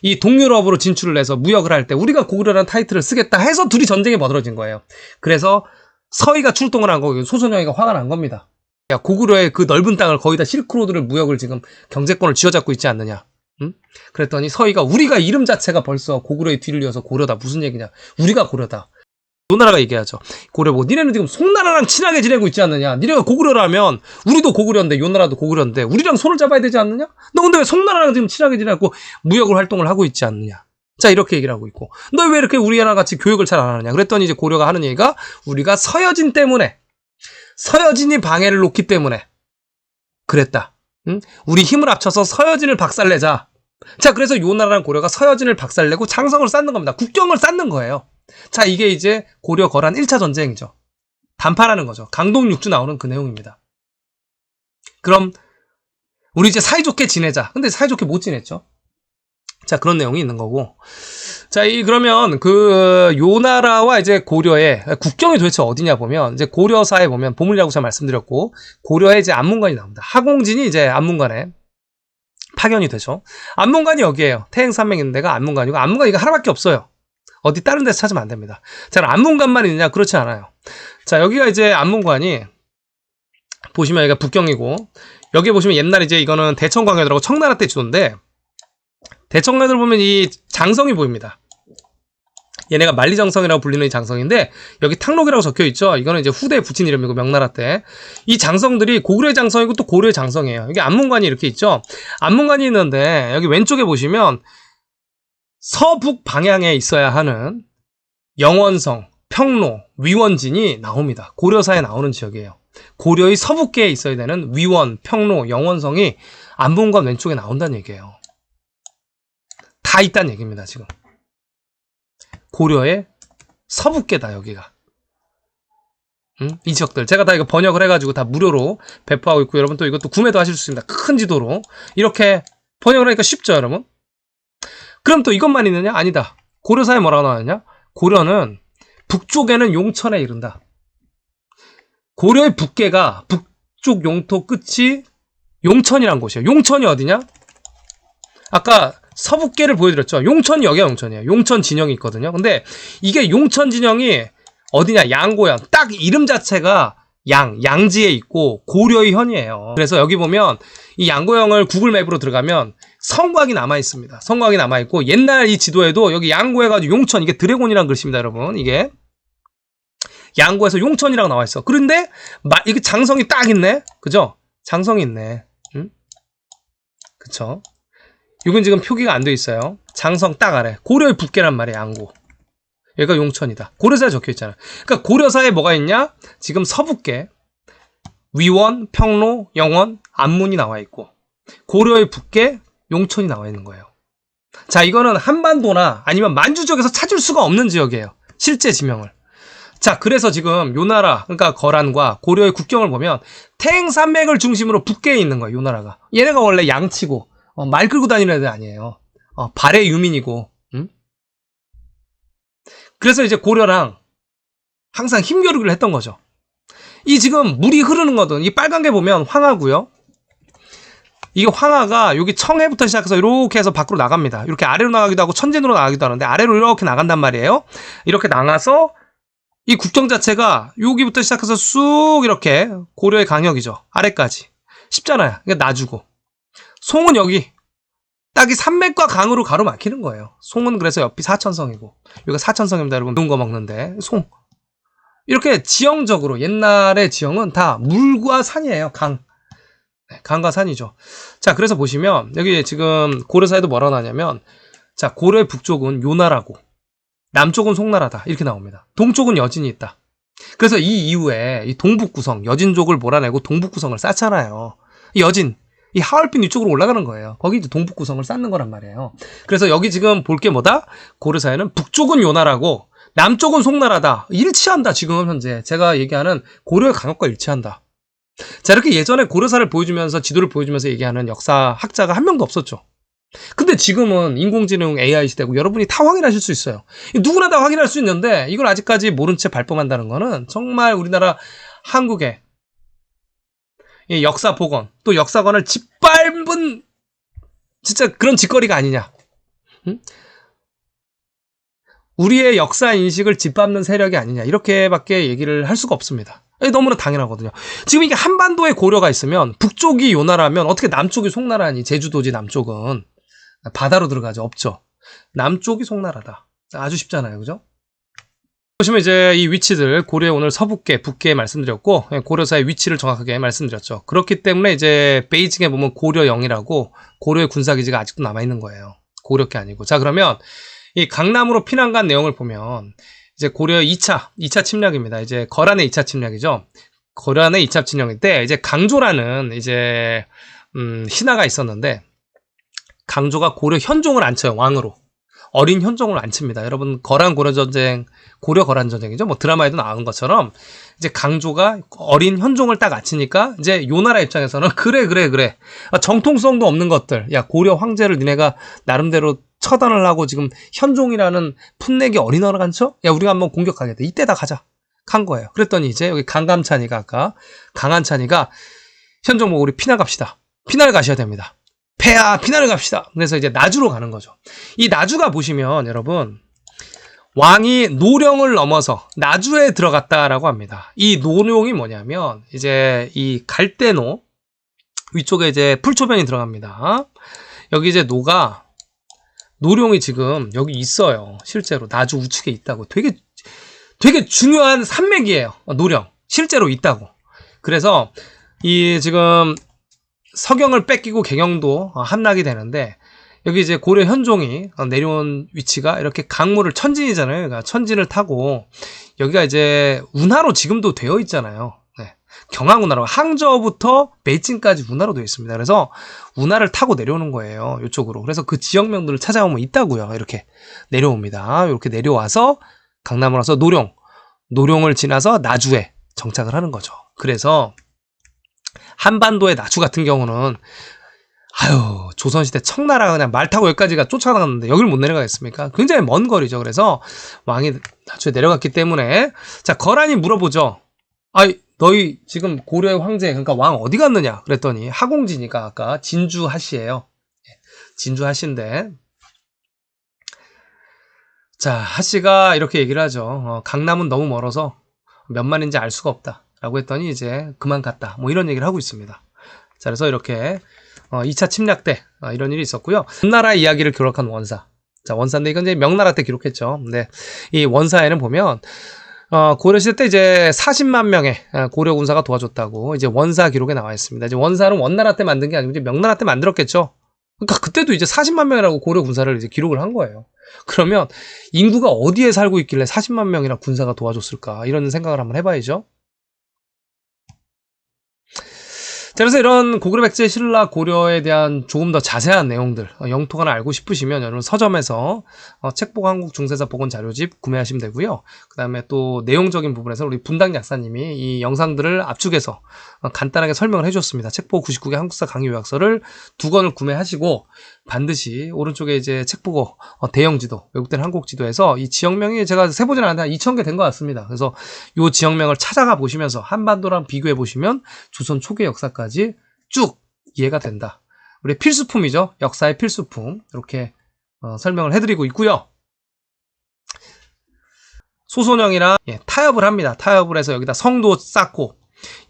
이 동유럽으로 진출을 해서 무역을 할 때 우리가 고구려라는 타이틀을 쓰겠다 해서 둘이 전쟁이 벌어진 거예요. 그래서 서희가 출동을 한 거고 소선영이가 화가 난 겁니다. 야, 고구려의 그 넓은 땅을 거의 다 실크로드를 무역을 지금 경제권을 쥐어잡고 있지 않느냐. 응? 그랬더니 서희가 우리가 이름 자체가 벌써 고구려의 뒤를 이어서 고려다. 무슨 얘기냐. 우리가 고려다. 요나라가 얘기하죠. 고려 보고 니네는 지금 송나라랑 친하게 지내고 있지 않느냐. 니네가 고구려라면 우리도 고구려인데 요나라도 고구려인데 우리랑 손을 잡아야 되지 않느냐. 너 근데 왜 송나라랑 지금 친하게 지내고 무역을 활동을 하고 있지 않느냐. 자, 이렇게 얘기를 하고 있고 너 왜 이렇게 우리랑 같이 교육을 잘 안 하느냐. 그랬더니 이제 고려가 하는 얘기가 우리가 서여진 때문에 서여진이 방해를 놓기 때문에 그랬다. 응? 우리 힘을 합쳐서 서여진을 박살내자. 자, 그래서 요나라랑 고려가 서여진을 박살내고 장성을 쌓는 겁니다. 국경을 쌓는 거예요. 자, 이게 이제 고려 거란 1차 전쟁이죠. 단판하는 거죠. 강동육주 나오는 그 내용입니다. 그럼 우리 이제 사이좋게 지내자. 근데 사이좋게 못 지냈죠. 자, 그런 내용이 있는 거고. 자, 그러면 그 요나라와 이제 고려의 국경이 도대체 어디냐 보면 이제 고려사에 보면 보물이라고 제가 말씀드렸고 고려에 이제 안문관이 나옵니다. 하공진이 이제 안문관에 파견이 되죠. 안문관이 여기에요. 태행산맥 있는 데가 안문관이고 안문관이 하나밖에 없어요. 어디 다른 데서 찾으면 안 됩니다. 자, 안문관만 있느냐? 그렇지 않아요. 자, 여기가 이제 안문관이 보시면 여기가 북경이고 여기 보시면 옛날에 이제 이거는 대청광야들하고 청나라 때 지도인데 대청광야들 보면 이 장성이 보입니다. 얘네가 만리장성이라고 불리는 이 장성인데 여기 탕록이라고 적혀 있죠. 이거는 이제 후대에 붙인 이름이고 명나라 때 이 장성들이 고구려의 장성이고 또 고려의 장성이에요. 여기 안문관이 이렇게 있죠. 안문관이 있는데 여기 왼쪽에 보시면 서북 방향에 있어야 하는 영원성, 평로, 위원진이 나옵니다. 고려사에 나오는 지역이에요. 고려의 서북계에 있어야 되는 위원, 평로, 영원성이 안문관 왼쪽에 나온다는 얘기예요. 다 있다는 얘기입니다, 지금. 고려의 서북계다, 여기가. 이 지역들. 제가 다 이거 번역을 해가지고 다 무료로 배포하고 있고, 여러분 또 이것도 구매도 하실 수 있습니다. 큰 지도로. 이렇게 번역을 하니까 쉽죠, 여러분? 그럼 또 이것만 있느냐? 아니다. 고려사에 뭐라고 나왔냐? 고려는 북쪽에는 용천에 이른다. 고려의 북계가 북쪽 용토 끝이 용천이란 곳이에요. 용천이 어디냐? 아까 서북계를 보여드렸죠. 용천이 여기가 용천이에요. 용천 진영이 있거든요. 근데 이게 용천 진영이 어디냐? 양고현. 딱 이름 자체가 양지에 있고 고려의 현이에요. 그래서 여기 보면 이 양고형을 구글 맵으로 들어가면 성곽이 남아 있습니다. 성곽이 남아 있고 옛날 이 지도에도 여기 양고해가지고 용천 이게 드래곤이라는 글씨입니다, 여러분. 이게 양고에서 용천이라고 나와 있어. 그런데 이게 장성이 딱 있네, 그죠? 장성이 있네. 응? 그쵸? 이건 지금 표기가 안 돼 있어요. 장성 딱 아래. 고려의 북계란 말이에요, 양고. 여기가 용천이다. 고려사에 적혀 있잖아. 그러니까 고려사에 뭐가 있냐? 지금 서북계, 위원, 평로, 영원, 안문이 나와 있고 고려의 북계, 용천이 나와 있는 거예요. 자, 이거는 한반도나 아니면 만주 지역에서 찾을 수가 없는 지역이에요. 실제 지명을. 자, 그래서 지금 요나라, 그러니까 거란과 고려의 국경을 보면 태행산맥을 중심으로 북계에 있는 거예요, 요나라가. 얘네가 원래 양치고 말 끌고 다니는 애들 아니에요. 발해 유민이고. 그래서 이제 고려랑 항상 힘겨루기를 했던 거죠. 이 지금 물이 흐르는 거든 이 빨간 게 보면 황하고요. 이게 황하가 여기 청해부터 시작해서 이렇게 해서 밖으로 나갑니다. 이렇게 아래로 나가기도 하고 천진으로 나가기도 하는데 아래로 이렇게 나간단 말이에요. 이렇게 나가서 이 국경 자체가 여기부터 시작해서 쑥 이렇게 고려의 강역이죠. 아래까지. 쉽잖아요. 그러니까 놔주고. 송은 여기. 딱 이 산맥과 강으로 가로막히는 거예요. 송은 그래서 옆이 사천성이고. 여기가 사천성입니다. 여러분 매운 거 먹는데. 송. 이렇게 지형적으로 옛날의 지형은 다 물과 산이에요. 강. 강과 산이죠. 자, 그래서 보시면 여기 지금 고려사에도 뭐라고 나냐면 자, 고려의 북쪽은 요나라고 남쪽은 송나라다. 이렇게 나옵니다. 동쪽은 여진이 있다. 그래서 이 이후에 이 동북구성, 여진족을 몰아내고 동북구성을 쌓잖아요. 이 여진, 이 하얼빈 위쪽으로 올라가는 거예요. 거기 이제 동북구성을 쌓는 거란 말이에요. 그래서 여기 지금 볼 게 뭐다? 고려사에는 북쪽은 요나라고 남쪽은 송나라다. 일치한다. 지금 현재 제가 얘기하는 고려의 강역과 일치한다. 자, 이렇게 예전에 고려사를 보여주면서 지도를 보여주면서 얘기하는 역사학자가 한 명도 없었죠. 근데 지금은 인공지능 AI 시대고 여러분이 다 확인하실 수 있어요. 누구나 다 확인할 수 있는데 이걸 아직까지 모른 채 발품한다는 거는 정말 우리나라 한국의 이 역사 복원 또 역사관을 짓밟은 진짜 그런 짓거리가 아니냐. 응? 우리의 역사 인식을 짓밟는 세력이 아니냐. 이렇게밖에 얘기를 할 수가 없습니다. 너무나 당연하거든요. 지금 이게 한반도에 고려가 있으면 북쪽이 요나라면 어떻게 남쪽이 송나라니. 제주도지 남쪽은. 바다로 들어가죠. 없죠. 남쪽이 송나라다. 아주 쉽잖아요. 그죠? 보시면 이제 이 위치들 고려의 오늘 서북계, 북계 말씀드렸고 고려사의 위치를 정확하게 말씀드렸죠. 그렇기 때문에 이제 베이징에 보면 고려영이라고 고려의 군사기지가 아직도 남아있는 거예요. 고려게 아니고. 자, 그러면 이 강남으로 피난 간 내용을 보면 이제 고려의 2차 침략입니다. 이제 거란의 2차 침략이죠. 거란의 2차 침략일 때 이제 강조라는 이제 신하가 있었는데 강조가 고려 현종을 안 쳐요. 왕으로. 어린 현종을 안 칩니다. 여러분 거란 고려 전쟁, 고려 거란 전쟁이죠. 뭐 드라마에도 나온 것처럼 이제 강조가 어린 현종을 딱 안 치니까 이제 요나라 입장에서는 그래. 정통성도 없는 것들. 야, 고려 황제를 니네가 나름대로 처단을 하고 지금 현종이라는 풋내기 어린 어를 안 쳐? 야, 우리가 한번 공격하겠다. 이때다 가자. 간 거예요. 그랬더니 이제 여기 강감찬이가 아까 강한찬이가 현종 보고 우리 피난 갑시다. 피난을 가셔야 됩니다. 폐하 피난을 갑시다. 그래서 이제 나주로 가는 거죠. 이 나주가 보시면 여러분 왕이 노령을 넘어서 나주에 들어갔다라고 합니다. 이 노령이 뭐냐면 이제 이 갈대노 위쪽에 이제 풀초변이 들어갑니다. 여기 이제 노령이 지금 여기 있어요. 실제로 나주 우측에 있다고. 되게 중요한 산맥이에요. 노령 실제로 있다고. 그래서 이 지금 서경을 뺏기고 개경도 함락이 되는데 여기 이제 고려 현종이 내려온 위치가 이렇게 강물을 천진이잖아요. 그러니까 천진을 타고 여기가 이제 운하로 지금도 되어 있잖아요. 네. 경항운하로 항저부터 베이징까지 운하로 되어 있습니다. 그래서 운하를 타고 내려오는 거예요. 이쪽으로. 그래서 그 지역명들을 찾아오면 있다고요. 이렇게 내려옵니다. 이렇게 내려와서 강남으로 와서 노령을 지나서 나주에 정착을 하는 거죠. 그래서 한반도의 나주 같은 경우는 조선시대 청나라가 그냥 말 타고 여기까지가 쫓아나갔는데 여기를 못 내려가겠습니까? 굉장히 먼 거리죠. 그래서 왕이 나주에 내려갔기 때문에 자, 거란이 물어보죠. 너희 지금 고려의 황제 그러니까 왕 어디 갔느냐? 그랬더니 하공지니까 아까 진주 하씨예요. 진주 하씨인데 자, 하씨가 이렇게 얘기를 하죠. 강남은 너무 멀어서 몇 만인지 알 수가 없다. 라고 했더니 이제 그만 갔다. 뭐 이런 얘기를 하고 있습니다. 자, 그래서 이렇게 2차 침략 때 이런 일이 있었고요. 원나라 이야기를 기록한 원사. 자, 원사인데 이건 이제 명나라 때 기록했죠. 근데 이 원사에는 보면 고려시대 때 이제 40만 명의 고려 군사가 도와줬다고 이제 원사 기록에 나와 있습니다. 이제 원사는 원나라 때 만든 게 아니고 이제 명나라 때 만들었겠죠. 그러니까 그때도 이제 40만 명이라고 고려 군사를 이제 기록을 한 거예요. 그러면 인구가 어디에 살고 있길래 40만 명이나 군사가 도와줬을까? 이런 생각을 한번 해봐야죠. 자, 그래서 이런 고구려 백제 신라 고려에 대한 조금 더 자세한 내용들 영토관을 알고 싶으시면 여러분 서점에서 책보고 한국 중세사 복원 자료집 구매하시면 되고요. 그 다음에 또 내용적인 부분에서 우리 분당 약사님이 이 영상들을 압축해서 간단하게 설명을 해주셨습니다. 책보고 99개 한국사 강의 요약서를 2권을 구매하시고 반드시 오른쪽에 이제 책보고 대형 지도, 외국된 한국 지도에서 이 지역명이 제가 세보진 않았는데 한 2000개 된 것 같습니다. 그래서 이 지역명을 찾아가 보시면서 한반도랑 비교해 보시면 조선 초기 역사까지 쭉 이해가 된다. 우리 필수품이죠. 역사의 필수품. 이렇게 설명을 해드리고 있고요. 소손형이랑 타협을 합니다. 타협을 해서 여기다 성도 쌓고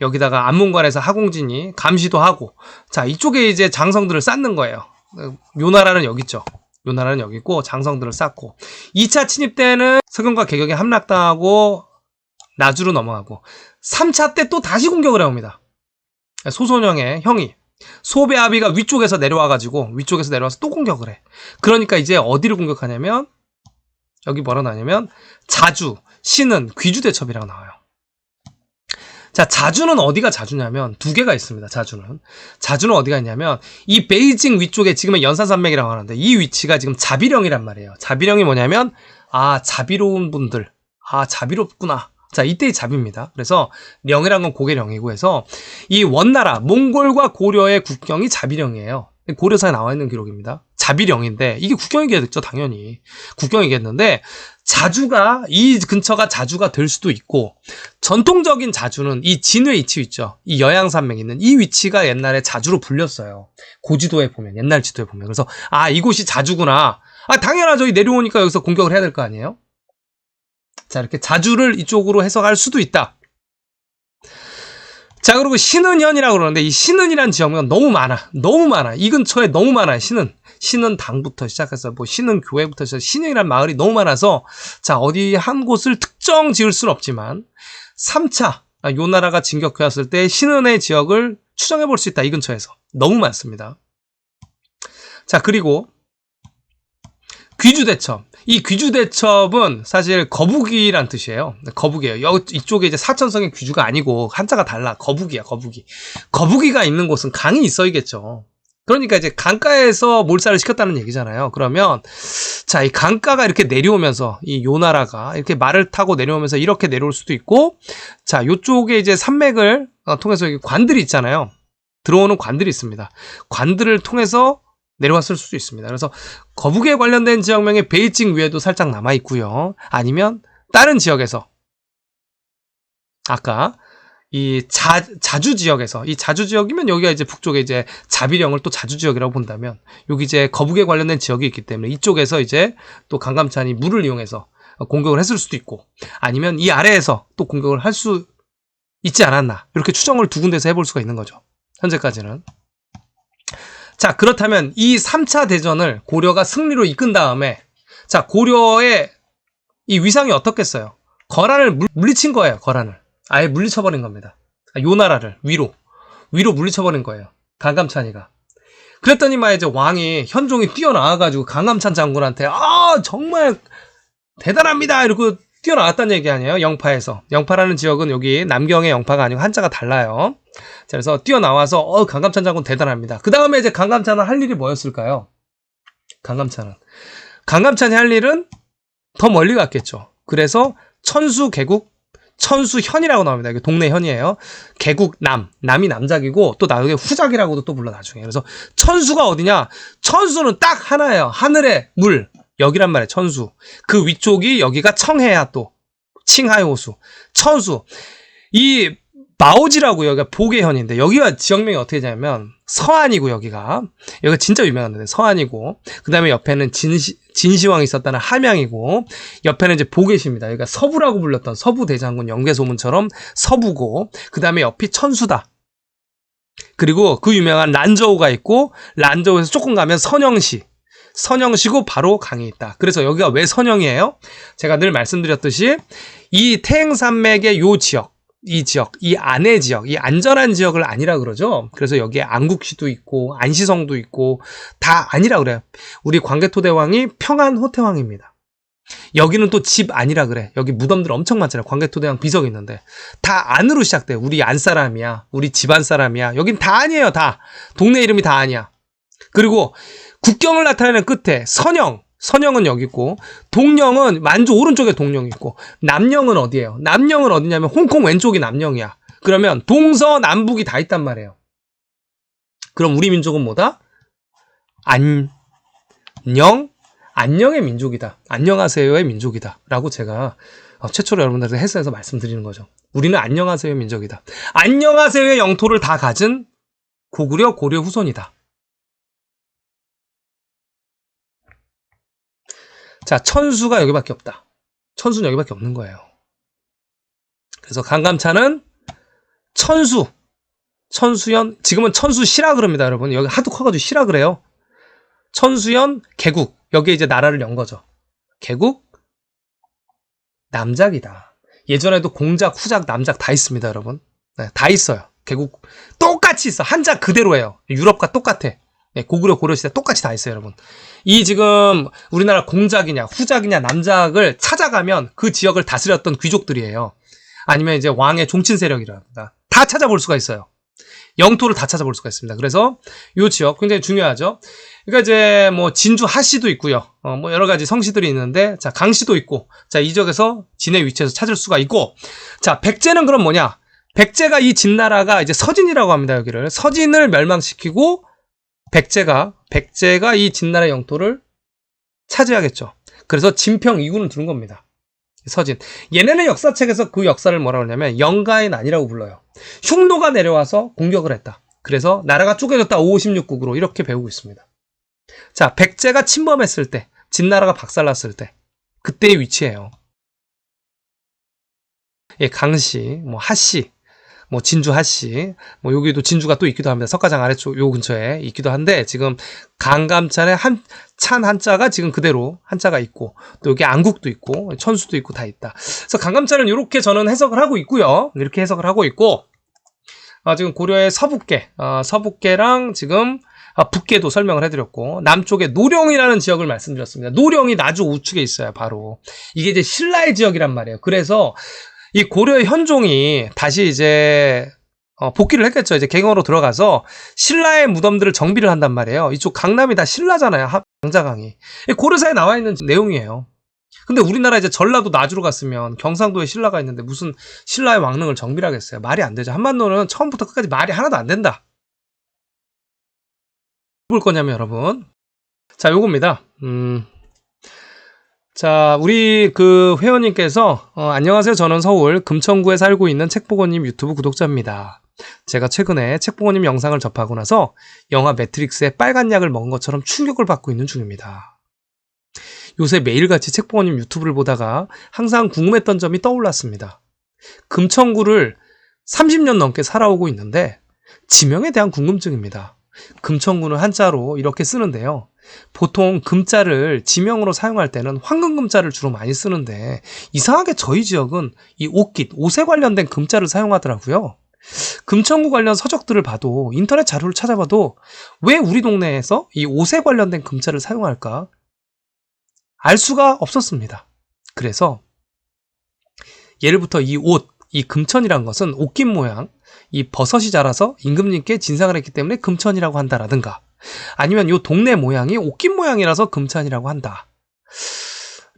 여기다가 안문관에서 하공진이 감시도 하고 자 이쪽에 이제 장성들을 쌓는 거예요. 요나라는 여기 있죠. 요나라는 여기 있고 장성들을 쌓고 2차 침입 때는 서경과 개경에 함락당하고 나주로 넘어가고 3차 때 또 다시 공격을 해옵니다. 소손형의 형이 소배아비가 위쪽에서 내려와가지고 위쪽에서 내려와서 또 공격을 해. 그러니까 이제 어디를 공격하냐면 여기 뭐라 나냐면 자주, 신은, 귀주대첩이라고 나와요. 자, 자주는 어디가 자주냐면 두 개가 있습니다. 자주는 어디가 있냐면 이 베이징 위쪽에 지금은 연산산맥이라고 하는데 이 위치가 지금 자비령이란 말이에요. 자비령이 뭐냐면 아 자비로운 분들, 아 자비롭구나. 자 이때의 자비입니다. 그래서 령이란 건 고개령이고 해서 이 원나라 몽골과 고려의 국경이 자비령이에요. 고려사에 나와 있는 기록입니다. 자비령인데 이게 국경이겠죠. 당연히 국경이겠는데 자주가 이 근처가 자주가 될 수도 있고 전통적인 자주는 이 진회 위치 있죠. 이 여양산맥 있는 이 위치가 옛날에 자주로 불렸어요. 고지도에 보면 옛날 지도에 보면 그래서 아 이곳이 자주구나. 아 당연하죠. 내려오니까 여기서 공격을 해야 될 거 아니에요. 자 이렇게 자주를 이쪽으로 해석할 수도 있다. 자 그리고 신은현이라고 그러는데 이 신은이란 지역은 너무 많아. 이 근처에 너무 많아요. 신은당부터 시작해서 뭐 신은교회부터 시작해서 신은이란 마을이 너무 많아서 자 어디 한 곳을 특정 지을 수는 없지만 3차 요나라가 진격해 왔을 때 신은의 지역을 추정해 볼 수 있다. 이 근처에서 너무 많습니다. 자 그리고 귀주대첩. 이 귀주대첩은 사실 거북이란 뜻이에요. 거북이에요. 이쪽에 이제 사천성의 귀주가 아니고 한자가 달라. 거북이야, 거북이. 거북이가 있는 곳은 강이 있어야겠죠. 그러니까 이제 강가에서 몰살을 시켰다는 얘기잖아요. 그러면 자, 이 강가가 이렇게 내려오면서 이 요나라가 이렇게 말을 타고 내려오면서 이렇게 내려올 수도 있고 자, 요쪽에 이제 산맥을 통해서 여기 관들이 있잖아요. 들어오는 관들이 있습니다. 관들을 통해서 내려왔을 수도 있습니다. 그래서 거북이에 관련된 지역명이 베이징 위에도 살짝 남아 있고요. 아니면 다른 지역에서 아까 이 자주 지역에서 이 자주 지역이면 여기가 이제 북쪽에 이제 자비령을 또 자주 지역이라고 본다면 여기 이제 거북이에 관련된 지역이 있기 때문에 이쪽에서 이제 또 강감찬이 물을 이용해서 공격을 했을 수도 있고 아니면 이 아래에서 또 공격을 할 수 있지 않았나 이렇게 추정을 두 군데서 해볼 수가 있는 거죠. 현재까지는. 자 그렇다면 이 3차 대전을 고려가 승리로 이끈 다음에 자 고려의 이 위상이 어떻겠어요? 거란을 물리친 거예요. 거란을 아예 물리쳐버린 겁니다. 요나라를 위로 물리쳐버린 거예요. 강감찬이가. 그랬더니 막 이제 왕이 현종이 뛰어나와가지고 강감찬 장군한테 아 정말 대단합니다 이러고 뛰어나왔다는 얘기 아니에요. 영파에서. 영파라는 지역은 여기 남경의 영파가 아니고 한자가 달라요. 자, 그래서 뛰어나와서 강감찬 장군 대단합니다. 그 다음에 이제 강감찬은 할 일이 뭐였을까요? 강감찬이 할 일은 더 멀리 갔겠죠. 그래서 천수현이라고 나옵니다. 이게 동네 현이에요. 개국 남이 남작이고 또 나중에 후작이라고도 또 불러 나중에. 그래서 천수가 어디냐? 천수는 딱 하나예요. 하늘의 물. 여기란 말이에요. 천수. 그 위쪽이 여기가 청해야 또 칭하의 호수. 천수. 이 마오지라고 여기가 보계현인데 여기가 지역명이 어떻게 되냐면 서안이고 여기가 진짜 유명한데 서안이고 그 다음에 옆에는 진시황이 있었다는 함양이고 옆에는 이제 보계시입니다. 여기가 서부라고 불렸던 서부 대장군 영계소문처럼 서부고 그 다음에 옆이 천수다. 그리고 그 유명한 란저우가 있고 란저우에서 조금 가면 선영시고 바로 강이 있다. 그래서 여기가 왜 선영이에요? 제가 늘 말씀드렸듯이 이 태행산맥의 이 안의 지역, 이 안전한 지역을 아니라 그러죠. 그래서 여기에 안국시도 있고 안시성도 있고 다 아니라 그래요. 우리 광개토대왕이 평안호태왕입니다. 여기는 또 집 아니라 그래. 여기 무덤들 엄청 많잖아요. 광개토대왕 비석이 있는데 다 안으로 시작돼. 우리 안 사람이야. 우리 집안 사람이야. 여긴 다 아니에요. 다. 동네 이름이 다 아니야. 그리고 국경을 나타내는 끝에 선영은 여기 있고 동령은 만주 오른쪽에 동령이 있고 남령은 어디예요? 남령은 어디냐면 홍콩 왼쪽이 남령이야. 그러면 동서남북이 다 있단 말이에요. 그럼 우리 민족은 뭐다? 안녕의 민족이다. 안녕하세요의 민족이다. 라고 제가 최초로 여러분들한테 헬스에서 말씀드리는 거죠. 우리는 안녕하세요의 민족이다. 안녕하세요의 영토를 다 가진 고구려 고려 후손이다. 자, 천수가 여기밖에 없다. 천수는 여기밖에 없는 거예요. 그래서 강감찬은 천수, 천수연, 지금은 천수시라 그럽니다, 여러분. 여기 하도 커가지고 시라 그래요. 천수연, 개국. 여기에 이제 나라를 연 거죠. 개국, 남작이다. 예전에도 공작, 후작, 남작 다 있습니다, 여러분. 네, 다 있어요. 개국 똑같이 있어. 한자 그대로예요. 유럽과 똑같아. 네, 고구려 고려시대 똑같이 다 있어요, 여러분. 이 지금 우리나라 공작이냐 후작이냐 남작을 찾아가면 그 지역을 다스렸던 귀족들이에요. 아니면 이제 왕의 종친 세력이랍니다. 다 찾아볼 수가 있어요. 영토를 다 찾아볼 수가 있습니다. 그래서 이 지역 굉장히 중요하죠. 그러니까 이제 뭐 진주 하씨도 있고요. 뭐 여러 가지 성씨들이 있는데, 자, 강씨도 있고, 자, 이 지역에서 진의 위치에서 찾을 수가 있고, 자, 백제는 그럼 뭐냐? 백제가 이 진나라가 이제 서진이라고 합니다, 여기를. 서진을 멸망시키고, 백제가 이 진나라 영토를 차지하겠죠. 그래서 진평 2군을 두는 겁니다. 서진. 얘네는 역사책에서 그 역사를 뭐라고 하냐면 영가의 난이라고 불러요. 흉노가 내려와서 공격을 했다. 그래서 나라가 쪼개졌다. 556국으로 이렇게 배우고 있습니다. 자, 백제가 침범했을 때, 진나라가 박살났을 때, 그때의 위치예요. 예, 강씨, 뭐 하씨, 뭐 진주 하씨, 뭐 여기도 진주가 또 있기도 합니다. 석가장 아래쪽 요 근처에 있기도 한데, 지금 강감찬의 찬 한자가 지금 그대로 한자가 있고, 또 여기 안국도 있고 천수도 있고 다 있다. 그래서 강감찬은 이렇게 저는 해석을 하고 있고요. 이렇게 해석을 하고 있고, 지금 고려의 서북계랑 지금 북계도 설명을 해드렸고, 남쪽에 노령이라는 지역을 말씀드렸습니다. 노령이 나주 우측에 있어요. 바로 이게 이제 신라의 지역이란 말이에요. 그래서 이 고려의 현종이 다시 이제 복귀를 했겠죠. 이제 갱허로 들어가서 신라의 무덤들을 정비를 한단 말이에요. 이쪽 강남이 다 신라잖아요. 장자강이. 고려사에 나와 있는 내용이에요. 근데 우리나라 이제 전라도 나주로 갔으면 경상도에 신라가 있는데 무슨 신라의 왕릉을 정비를 하겠어요. 말이 안 되죠. 한반도는 처음부터 끝까지 말이 하나도 안 된다. 뭘 거냐면 여러분, 자, 요겁니다. 자, 우리 그 회원님께서 안녕하세요. 저는 서울 금천구에 살고 있는 책보고님 유튜브 구독자입니다. 제가 최근에 책보고님 영상을 접하고 나서 영화 매트릭스의 빨간 약을 먹은 것처럼 충격을 받고 있는 중입니다. 요새 매일같이 책보고님 유튜브를 보다가 항상 궁금했던 점이 떠올랐습니다. 금천구를 30년 넘게 살아오고 있는데 지명에 대한 궁금증입니다. 금천구는 한자로 이렇게 쓰는데요. 보통 금자를 지명으로 사용할 때는 황금금자를 주로 많이 쓰는데 이상하게 저희 지역은 이 옷깃, 옷에 관련된 금자를 사용하더라고요. 금천구 관련 서적들을 봐도, 인터넷 자료를 찾아봐도 왜 우리 동네에서 이 옷에 관련된 금자를 사용할까? 알 수가 없었습니다. 그래서 예를부터 이 옷, 이 금천이란 것은 옷깃 모양, 이 버섯이 자라서 임금님께 진상을 했기 때문에 금천이라고 한다라든가, 아니면 이 동네 모양이 옷깃 모양이라서 금천이라고 한다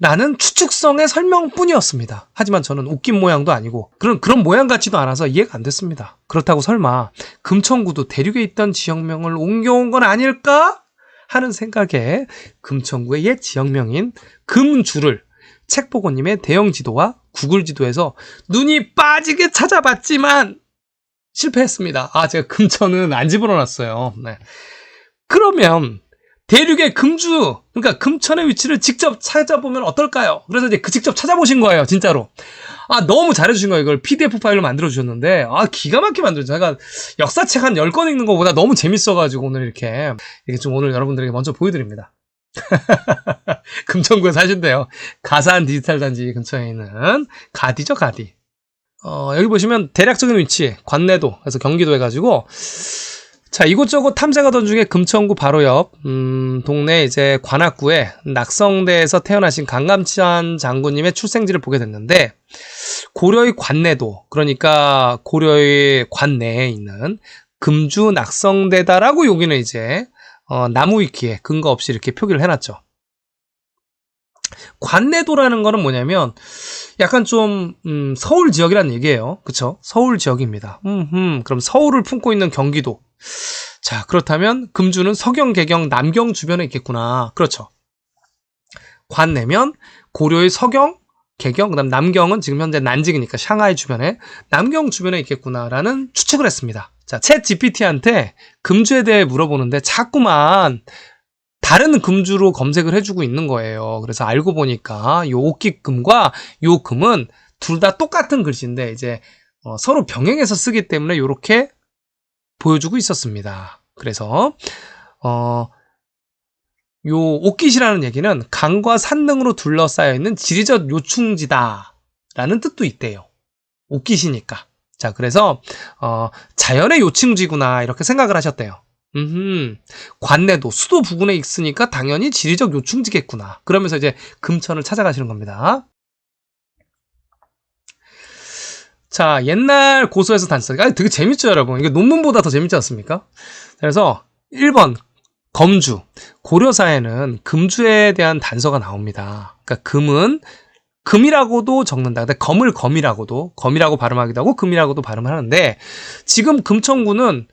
라는 추측성의 설명뿐이었습니다. 하지만 저는 옷깃 모양도 아니고 그런 모양 같지도 않아서 이해가 안 됐습니다. 그렇다고 설마 금천구도 대륙에 있던 지역명을 옮겨온 건 아닐까 하는 생각에 금천구의 옛 지역명인 금주를 책보고님의 대형 지도와 구글 지도에서 눈이 빠지게 찾아봤지만 실패했습니다. 제가 금천은 안 집어넣었어요. 네. 그러면 대륙의 금주, 그러니까 금천의 위치를 직접 찾아보면 어떨까요? 그래서 이제 직접 찾아보신 거예요, 진짜로. 너무 잘해주신 거예요. 이걸 PDF 파일로 만들어주셨는데, 기가 막히게 만들었죠. 제가 역사책 한 10권 읽는 것보다 너무 재밌어가지고 오늘 이렇게 좀 오늘 여러분들에게 먼저 보여드립니다. 금천구에 사신대요. 가산 디지털 단지 근처에 있는 가디죠, 가디. 여기 보시면 대략적인 위치, 관내도, 그래서 경기도 해가지고, 자, 이곳저곳 탐색하던 중에 금천구 바로 옆, 동네 이제 관악구에 낙성대에서 태어나신 강감찬 장군님의 출생지를 보게 됐는데, 고려의 관내도, 그러니까 고려의 관내에 있는 금주 낙성대다라고 여기는 이제, 나무위키에 근거 없이 이렇게 표기를 해놨죠. 관내도라는 거는 뭐냐면, 약간 좀, 서울 지역이라는 얘기예요. 그쵸? 서울 지역입니다. 그럼 서울을 품고 있는 경기도. 자, 그렇다면 금주는 서경, 개경, 남경 주변에 있겠구나. 그렇죠. 관내면 고려의 서경, 개경, 그다음 남경은 지금 현재 난징이니까 샹하이 주변에, 남경 주변에 있겠구나라는 추측을 했습니다. 자, 챗 GPT한테 금주에 대해 물어보는데 자꾸만 다른 금주로 검색을 해주고 있는 거예요. 그래서 알고 보니까 요 옥기금과 요 금은 둘 다 똑같은 글씨인데 이제 서로 병행해서 쓰기 때문에 이렇게 보여주고 있었습니다. 그래서 요 옥깃이라는 얘기는 강과 산 등으로 둘러싸여 있는 지리적 요충지다라는 뜻도 있대요. 옥깃이니까. 자, 그래서 자연의 요충지구나 이렇게 생각을 하셨대요. 관내도 수도 부근에 있으니까 당연히 지리적 요충지겠구나. 그러면서 이제 금천을 찾아가시는 겁니다. 자, 옛날 고서에서 단서. 되게 재밌죠, 여러분? 이게 논문보다 더 재밌지 않습니까? 그래서 1번 검주. 고려사에는 금주에 대한 단서가 나옵니다. 그러니까 금은 금이라고도 적는다. 근데 검을 검이라고 발음하기도 하고 금이라고도 발음하는데 지금 금천구는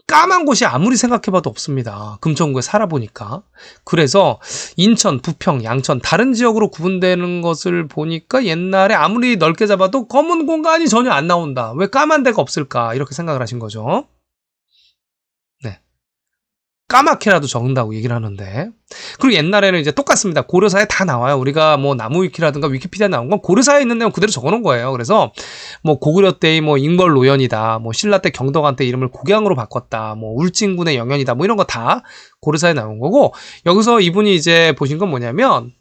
까만 곳이 아무리 생각해봐도 없습니다. 금천구에 살아보니까. 그래서 인천, 부평, 양천 다른 지역으로 구분되는 것을 보니까 옛날에 아무리 넓게 잡아도 검은 공간이 전혀 안 나온다. 왜 까만 데가 없을까? 이렇게 생각을 하신 거죠. 네. 까맣게라도 적는다고 얘기를 하는데. 그리고 옛날에는 이제 똑같습니다. 고려사에 다 나와요. 우리가 뭐 나무위키라든가 위키피디아에 나온 건 고려사에 있는 내용 그대로 적어놓은 거예요. 그래서 뭐 고구려 때의 뭐 인벌노연이다, 뭐 신라 때 경덕한 때 이름을 고향으로 바꿨다, 뭐 울진군의 영연이다, 뭐 이런 거 다 고려사에 나온 거고, 여기서 이분이 이제 보신 건 뭐냐면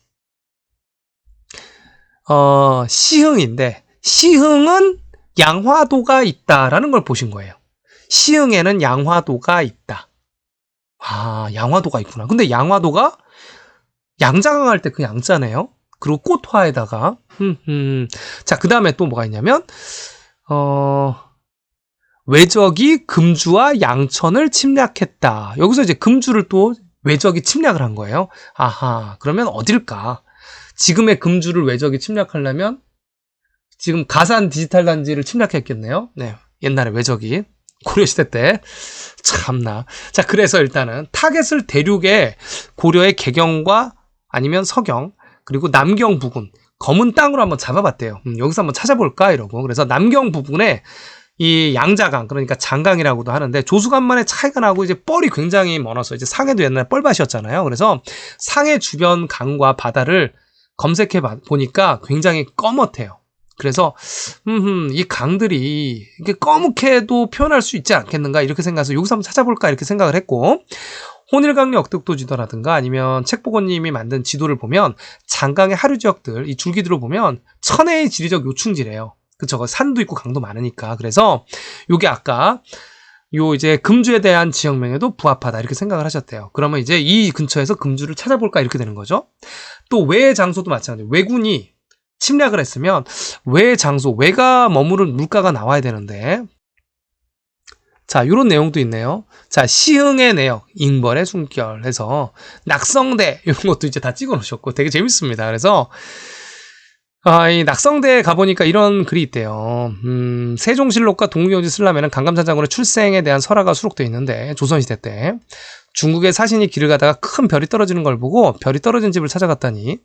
시흥인데 시흥은 양화도가 있다라는 걸 보신 거예요. 시흥에는 양화도가 있다. 아, 양화도가 있구나. 근데 양화도가 양자강 할 때 그 양자네요. 그리고 꽃화에다가 자, 그 다음에 또 뭐가 있냐면 외적이 금주와 양천을 침략했다. 여기서 이제 금주를 또 외적이 침략을 한 거예요. 아하, 그러면 어딜까? 지금의 금주를 외적이 침략하려면 지금 가산 디지털 단지를 침략했겠네요. 네, 옛날에 외적이 고려시대 때. 참나. 자, 그래서 일단은 타겟을 대륙의 고려의 개경과 아니면 서경, 그리고 남경 부근, 검은 땅으로 한번 잡아봤대요. 여기서 한번 찾아볼까? 이러고. 그래서 남경 부근에 이 양자강, 그러니까 장강이라고도 하는데 조수간만의 차이가 나고 이제 뻘이 굉장히 많아서 이제 상해도 옛날에 뻘밭이었잖아요. 그래서 상해 주변 강과 바다를 검색해 보니까 굉장히 검었대요. 그래서 이 강들이 이게 검게도 표현할 수 있지 않겠는가 이렇게 생각해서 여기서 한번 찾아볼까 이렇게 생각을 했고, 혼일강리 억득도 지도라든가 아니면 책보고님이 만든 지도를 보면 장강의 하류 지역들 이 줄기들을 보면 천혜의 지리적 요충지래요. 그쵸? 산도 있고 강도 많으니까. 그래서 요게 아까 요 이제 금주에 대한 지역명에도 부합하다 이렇게 생각을 하셨대요. 그러면 이제 이 근처에서 금주를 찾아볼까 이렇게 되는 거죠. 또 외 장소도 마찬가지예요. 왜군이 침략을 했으면 외 장소, 외가 머무른 물가가 나와야 되는데, 자, 이런 내용도 있네요. 자, 시흥의 내역, 잉벌의 숨결 해서 낙성대 이런 것도 이제 다 찍어 놓으셨고 되게 재밌습니다. 그래서 이 낙성대에 가보니까 이런 글이 있대요. 세종실록과 동국경지 슬람에는 강감찬 장군의 출생에 대한 설화가 수록되어 있는데 조선시대 때 중국의 사신이 길을 가다가 큰 별이 떨어지는 걸 보고 별이 떨어진 집을 찾아갔더니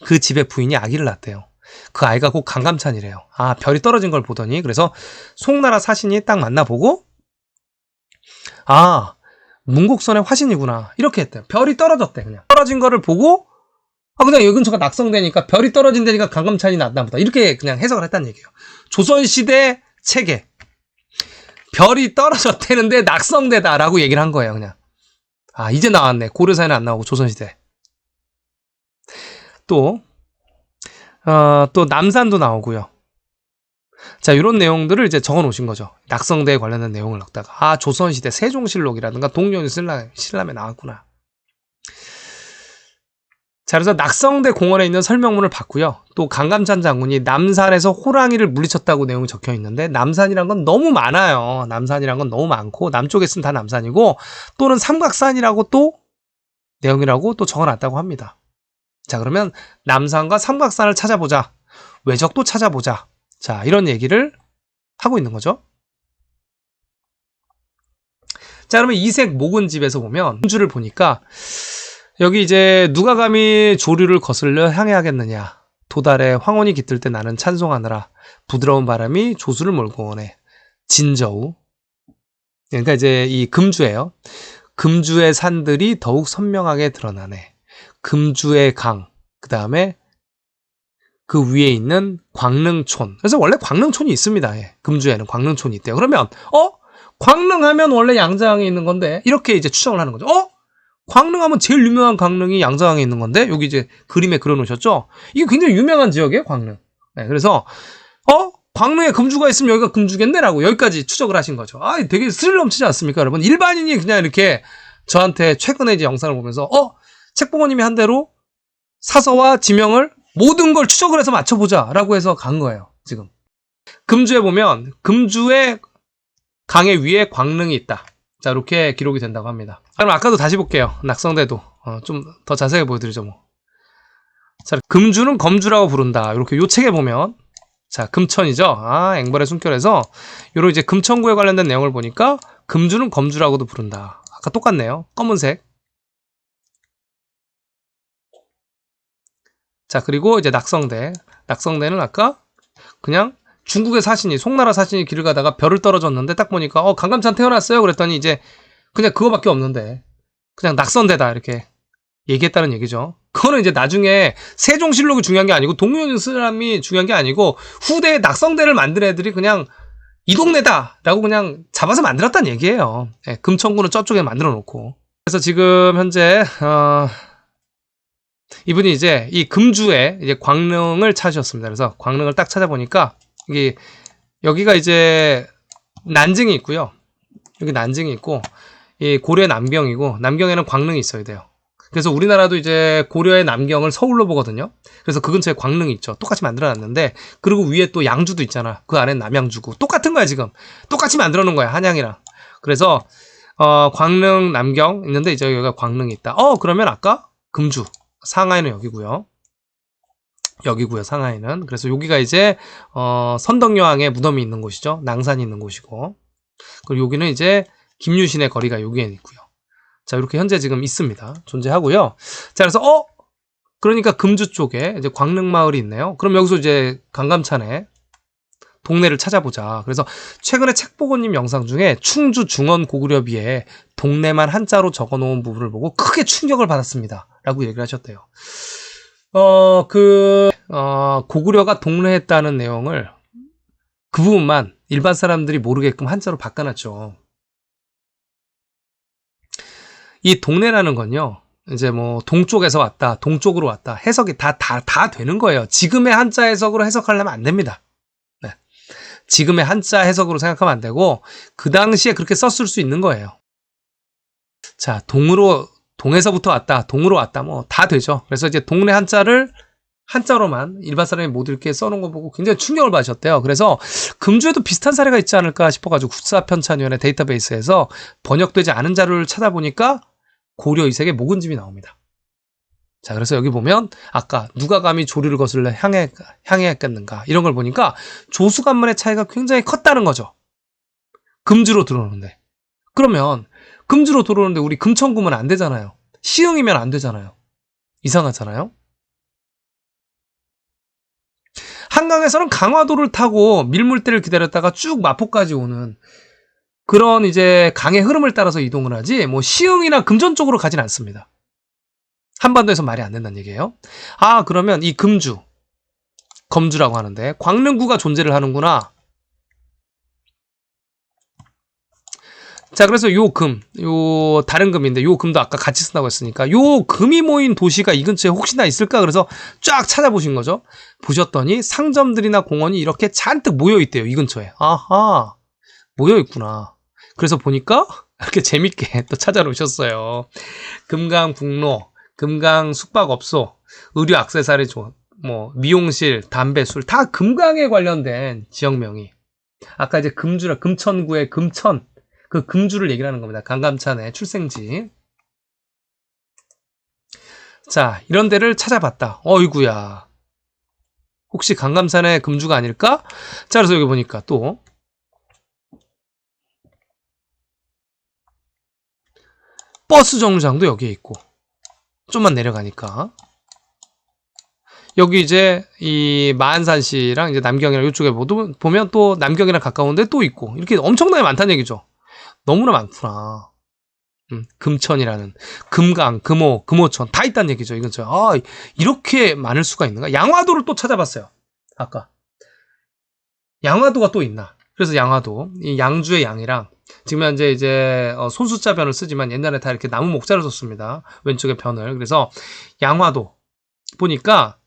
그 집의 부인이 아기를 낳았대요. 그 아이가 곧 강감찬이래요. 아, 별이 떨어진 걸 보더니, 그래서 송나라 사신이 딱 만나보고, 아, 문곡선의 화신이구나 이렇게 했대요. 별이 떨어졌대. 그냥 떨어진 거를 보고 그냥 여기 근처가 낙성대니까 별이 떨어진 데니까 강감찬이 났나 보다 이렇게 그냥 해석을 했다는 얘기예요. 조선시대 체계, 별이 떨어졌다는데 낙성대다라고 얘기를 한 거예요. 그냥 아, 이제 나왔네. 고려사에는 안 나오고 조선시대. 또 남산도 나오고요. 자, 이런 내용들을 이제 적어 놓으신 거죠. 낙성대에 관련된 내용을 넣다가 조선시대 세종실록이라든가 동료의 신람에 나왔구나. 자, 그래서 낙성대 공원에 있는 설명문을 봤고요. 또 강감찬 장군이 남산에서 호랑이를 물리쳤다고 내용이 적혀 있는데 남산이란 건 너무 많아요. 남산이란 건 너무 많고 남쪽에 쓴 다 남산이고 또는 삼각산이라고 또 내용이라고 또 적어놨다고 합니다. 자, 그러면 남산과 삼각산을 찾아보자. 외적도 찾아보자. 자, 이런 얘기를 하고 있는 거죠. 자, 그러면 이색 목은집에서 보면 금주를 보니까 여기 이제 누가 감히 조류를 거슬러 향해하겠느냐. 도달에 황혼이 깃들 때 나는 찬송하느라 부드러운 바람이 조수를 몰고 오네. 진저우. 그러니까 이제 이 금주예요. 금주의 산들이 더욱 선명하게 드러나네. 금주의 강, 그 다음에 그 위에 있는 광릉촌. 그래서 원래 광릉촌이 있습니다. 예. 금주에는 광릉촌이 있대요. 그러면 광릉하면 원래 양자항에 있는 건데 이렇게 이제 추정을 하는 거죠. 광릉하면 제일 유명한 광릉이 양자항에 있는 건데 여기 이제 그림에 그려놓으셨죠. 이게 굉장히 유명한 지역이에요, 광릉. 네, 그래서 광릉에 금주가 있으면 여기가 금주겠네라고 여기까지 추적을 하신 거죠. 되게 스릴 넘치지 않습니까, 여러분? 일반인이 그냥 이렇게 저한테 최근에 이제 영상을 보면서 책봉원님이 한 대로 사서와 지명을 모든 걸 추적을 해서 맞춰보자라고 해서 간 거예요, 지금. 금주에 보면 금주의 강의 위에 광릉이 있다. 자, 이렇게 기록이 된다고 합니다. 그럼 아까도 다시 볼게요. 낙성대도 좀 더 자세하게 보여드리죠, 뭐. 자, 금주는 검주라고 부른다. 이렇게 요 책에 보면 자, 금천이죠. 앵벌의 숨결에서 요런 이제 금천구에 관련된 내용을 보니까 금주는 검주라고도 부른다. 아까 똑같네요. 검은색. 자, 그리고 이제 낙성대. 낙성대는 아까 그냥 중국의 사신이, 송나라 사신이 길을 가다가 별을 떨어졌는데 딱 보니까 강감찬 태어났어요. 그랬더니 이제 그냥 그거밖에 없는데 그냥 낙선대다 이렇게 얘기했다는 얘기죠. 그거는 이제 나중에 세종실록이 중요한 게 아니고 동료인 사람이 중요한 게 아니고 후대에 낙성대를 만든 애들이 그냥 이 동네다 라고 그냥 잡아서 만들었다는 얘기예요. 네, 금천구는 저쪽에 만들어 놓고. 그래서 지금 현재 이분이 이제 이 금주에 이제 광릉을 찾으셨습니다. 그래서 광릉을 딱 찾아보니까 여기가 이제 난징이 있고요. 여기 난징이 있고 이 고려의 남경이고 남경에는 광릉이 있어야 돼요. 그래서 우리나라도 이제 고려의 남경을 서울로 보거든요. 그래서 그 근처에 광릉이 있죠. 똑같이 만들어놨는데 그리고 위에 또 양주도 있잖아. 그 안에 남양주고 똑같은 거야 지금. 똑같이 만들어 놓은 거야 한양이랑. 그래서 광릉 남경 있는데 이제 여기가 광릉이 있다. 그러면 아까 금주 상하이는 여기고요. 여기고요, 상하이는. 그래서 여기가 이제 선덕여왕의 무덤이 있는 곳이죠. 낭산이 있는 곳이고. 그리고 여기는 이제 김유신의 거리가 여기에 있고요. 자, 이렇게 현재 지금 있습니다. 존재하고요. 자, 그래서 그러니까 금주 쪽에 이제 광릉마을이 있네요. 그럼 여기서 이제 강감찬의 동네를 찾아보자. 그래서 최근에 책보고님 영상 중에 충주 중원 고구려비에 동네만 한자로 적어놓은 부분을 보고 크게 충격을 받았습니다. 라고 얘기를 하셨대요. 고구려가 동래했다는 내용을 그 부분만 일반 사람들이 모르게끔 한자로 바꿔놨죠. 이 동래라는 건요, 이제 뭐 동쪽에서 왔다, 동쪽으로 왔다 해석이 다 되는 거예요. 지금의 한자 해석으로 해석하려면 안 됩니다. 네. 지금의 한자 해석으로 생각하면 안 되고 그 당시에 그렇게 썼을 수 있는 거예요. 자, 동에서부터 왔다, 동으로 왔다, 뭐 다 되죠. 그래서 이제 동네 한자를 한자로만 일반 사람이 못 읽게 써놓은 거 보고 굉장히 충격을 받으셨대요. 그래서 금주에도 비슷한 사례가 있지 않을까 싶어가지고 국사편찬위원회 데이터베이스에서 번역되지 않은 자료를 찾아보니까 고려 이색의 목은집이 나옵니다. 자, 그래서 여기 보면 아까 누가 감히 조류를 거슬러 향해했겠는가 이런 걸 보니까 조수간만의 차이가 굉장히 컸다는 거죠. 금주로 들어오는데. 그러면 금주로 들어오는데 우리 금천구면 안 되잖아요. 시흥이면 안 되잖아요. 이상하잖아요. 한강에서는 강화도를 타고 밀물대를 기다렸다가 쭉 마포까지 오는 그런 이제 강의 흐름을 따라서 이동을 하지 뭐 시흥이나 금전 쪽으로 가진 않습니다. 한반도에서 말이 안 된다는 얘기예요. 그러면 이 금주, 검주라고 하는데 광릉구가 존재를 하는구나. 자, 그래서 요 다른 금인데 요 금도 아까 같이 쓴다고 했으니까 요 금이 모인 도시가 이 근처에 혹시나 있을까 그래서 쫙 찾아보신 거죠. 보셨더니 상점들이나 공원이 이렇게 잔뜩 모여 있대요. 이 근처에. 아하, 모여 있구나. 그래서 보니까 이렇게 재밌게 또 찾아놓으셨어요. 금강북로, 금강 숙박업소, 의류 액세서리, 뭐 미용실, 담배, 술 다 금강에 관련된 지역명이. 아까 이제 금천구의 금천, 그 금주를 얘기를 하는 겁니다. 강감찬의 출생지. 자, 이런 데를 찾아봤다. 어이구야. 혹시 강감찬의 금주가 아닐까? 자, 그래서 여기 보니까 또 버스 정류장도 여기에 있고 좀만 내려가니까 여기 이제 이 마안산시랑 이제 남경이랑 이쪽에 보면 또 남경이랑 가까운데 또 있고 이렇게 엄청나게 많다는 얘기죠. 너무나 많구나. 금천이라는 금강, 금호, 금호천 다 있다는 얘기죠. 이건 이렇게 많을 수가 있는가? 양화도를 또 찾아봤어요. 아까 양화도가 또 있나? 그래서 양화도, 이 양주의 양이랑 지금 현재 이제 손수자 변을 쓰지만 옛날에 다 이렇게 나무 목자를 썼습니다. 왼쪽에 변을. 그래서 양화도 보니까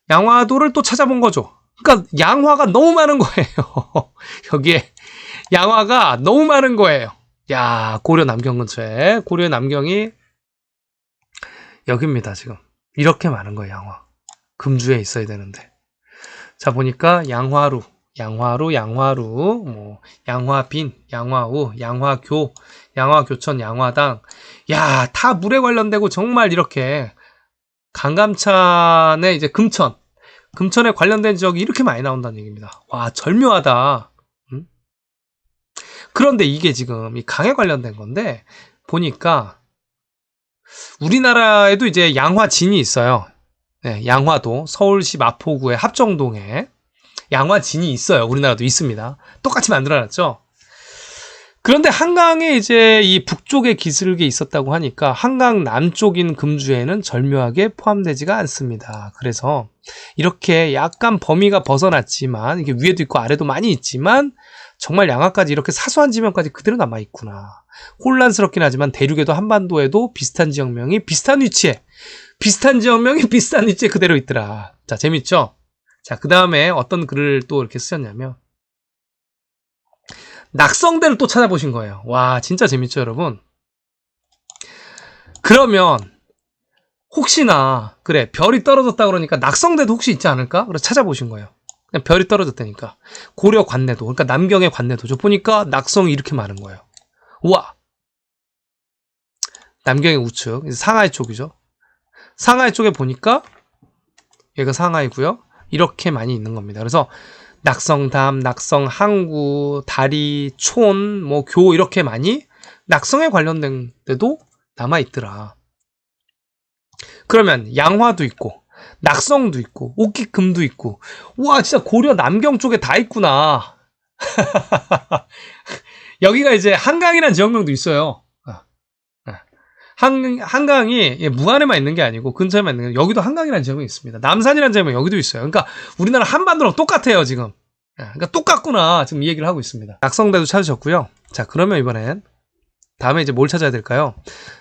양화도를 또 찾아본 거죠. 그러니까 양화가 너무 많은 거예요. 여기에 양화가 너무 많은 거예요. 야, 고려 남경 근처에 고려 남경이 여기입니다. 지금 이렇게 많은 거예요. 양화. 금주에 있어야 되는데. 자, 보니까 양화루, 뭐 양화빈, 양화우, 양화교, 양화교천, 양화당. 야, 다 물에 관련되고 정말 이렇게 강감찬의 이제 금천에 관련된 지역이 이렇게 많이 나온다는 얘기입니다. 와, 절묘하다. 그런데 이게 지금 이 강에 관련된 건데 보니까 우리나라에도 이제 양화진이 있어요. 네, 양화도 서울시 마포구의 합정동에 양화진이 있어요. 우리나라도 있습니다. 똑같이 만들어놨죠. 그런데 한강에 이제 이 북쪽에 기슭에 있었다고 하니까 한강 남쪽인 금주에는 절묘하게 포함되지가 않습니다. 그래서 이렇게 약간 범위가 벗어났지만 이게 위에도 있고 아래도 많이 있지만 정말 양화까지 이렇게 사소한 지명까지 그대로 남아있구나. 혼란스럽긴 하지만 대륙에도 한반도에도 비슷한 지역명이 비슷한 위치에 그대로 있더라. 자, 재밌죠? 자, 그 다음에 어떤 글을 또 이렇게 쓰셨냐면 낙성대를 또 찾아보신 거예요. 와, 진짜 재밌죠, 여러분? 그러면 혹시나 그래, 별이 떨어졌다 그러니까 낙성대도 혹시 있지 않을까? 그래서 찾아보신 거예요. 그냥 별이 떨어졌다니까. 고려 관내도, 그러니까 남경의 관내도. 저 보니까 낙성이 이렇게 많은 거예요. 우와! 남경의 우측, 상하이 쪽이죠. 상하이 쪽에 보니까 얘가 상하이고요. 이렇게 많이 있는 겁니다. 그래서 낙성담, 낙성항구, 다리, 촌, 뭐 교 이렇게 많이 낙성에 관련된 데도 남아있더라. 그러면 양화도 있고 낙성도 있고 옥기금도 있고 와 진짜 고려 남경 쪽에 다 있구나. 여기가 이제 한강이라는 지역명도 있어요. 한강이 무안에만 있는 게 아니고 근처에만 있는 게 여기도 한강이라는 지역명이 있습니다. 남산이라는 지역명 여기도 있어요. 그러니까 우리나라 한반도랑 똑같아요 지금. 그러니까 똑같구나 지금 이 얘기를 하고 있습니다. 낙성대도 찾으셨고요. 자, 그러면 이번엔 다음에 이제 뭘 찾아야 될까요?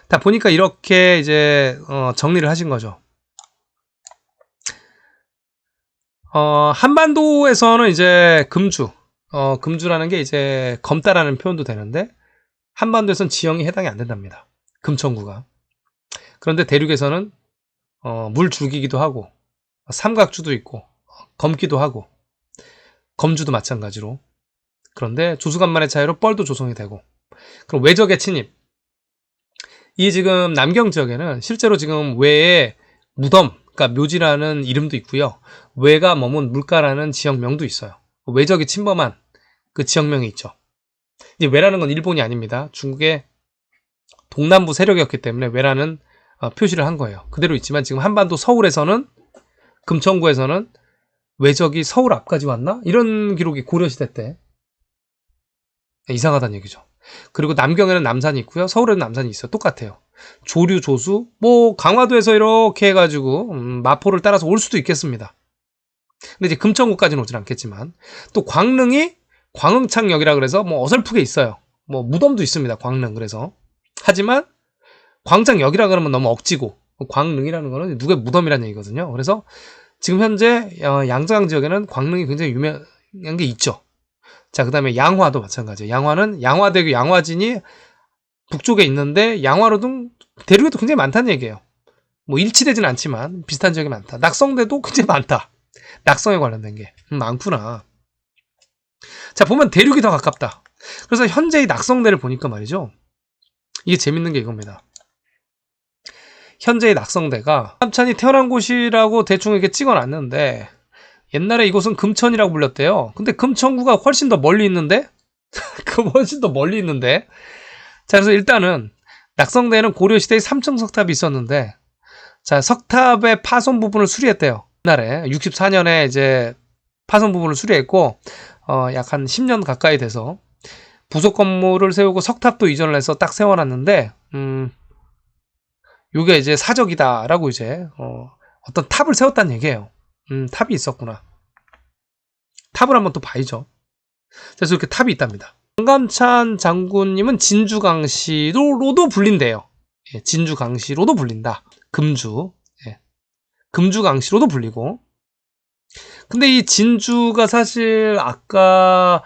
다 보니까 이렇게 이제 정리를 하신 거죠. 한반도에서는 이제 금주라는 게 이제 검다라는 표현도 되는데 한반도에서는 지형이 해당이 안 된답니다. 금천구가. 그런데 대륙에서는 물줄기기도 하고 삼각주도 있고 검기도 하고 검주도 마찬가지로. 그런데 조수간만의 차이로 뻘도 조성이 되고. 그럼 외적의 침입. 이 지금 남경 지역에는 실제로 지금 외에 무덤, 그러니까 묘지라는 이름도 있고요. 외가 머문 물가라는 지역명도 있어요. 외적이 침범한 그 지역명이 있죠. 이제 외라는 건 일본이 아닙니다. 중국의 동남부 세력이었기 때문에 외라는 표시를 한 거예요. 그대로 있지만 지금 한반도 서울에서는 금천구에서는 외적이 서울 앞까지 왔나? 이런 기록이 고려시대 때 이상하다는 얘기죠. 그리고 남경에는 남산이 있고요. 서울에는 남산이 있어요. 똑같아요. 조류, 조수, 뭐 강화도에서 이렇게 해가지고 마포를 따라서 올 수도 있겠습니다. 근데 이제 금천구까지는 오진 않겠지만 또 광릉이 광흥창역이라 그래서 뭐 어설프게 있어요. 뭐 무덤도 있습니다. 광릉 그래서. 하지만 광장역이라 그러면 너무 억지고 광릉이라는 거는 누구의 무덤이라는 얘기거든요. 그래서 지금 현재 양자강 지역에는 광릉이 굉장히 유명한 게 있죠. 자, 그 다음에 양화도 마찬가지예요. 양화는 양화대교, 양화진이 북쪽에 있는데 양화로 등 대륙에도 굉장히 많다는 얘기예요. 뭐 일치되지는 않지만 비슷한 지역이 많다. 낙성대도 굉장히 많다. 낙성에 관련된 게 많구나. 자, 보면 대륙이 더 가깝다. 그래서 현재 이 낙성대를 보니까 말이죠. 이게 재밌는 게 이겁니다. 현재의 낙성대가 삼찬이 태어난 곳이라고 대충 이렇게 찍어놨는데 옛날에 이곳은 금천이라고 불렸대요. 근데 금천구가 훨씬 더 멀리 있는데? 훨씬 더 멀리 있는데? 자, 그래서 일단은 낙성대에는 고려시대의 3층 석탑이 있었는데 자, 석탑의 파손 부분을 수리했대요. 옛날에 64년에 이제 파손 부분을 수리했고 약 한 10년 가까이 돼서 부속 건물을 세우고 석탑도 이전을 해서 딱 세워놨는데, 요게 이제 사적이다라고 이제, 어떤 탑을 세웠다는 얘기예요. 탑이 있었구나. 탑을 한번 또 봐야죠. 그래서 이렇게 탑이 있답니다. 강감찬 장군님은 진주강시로도 불린대요. 예, 진주강시로도 불린다. 금주. 예, 금주강시로도 불리고. 근데 이 진주가 사실 아까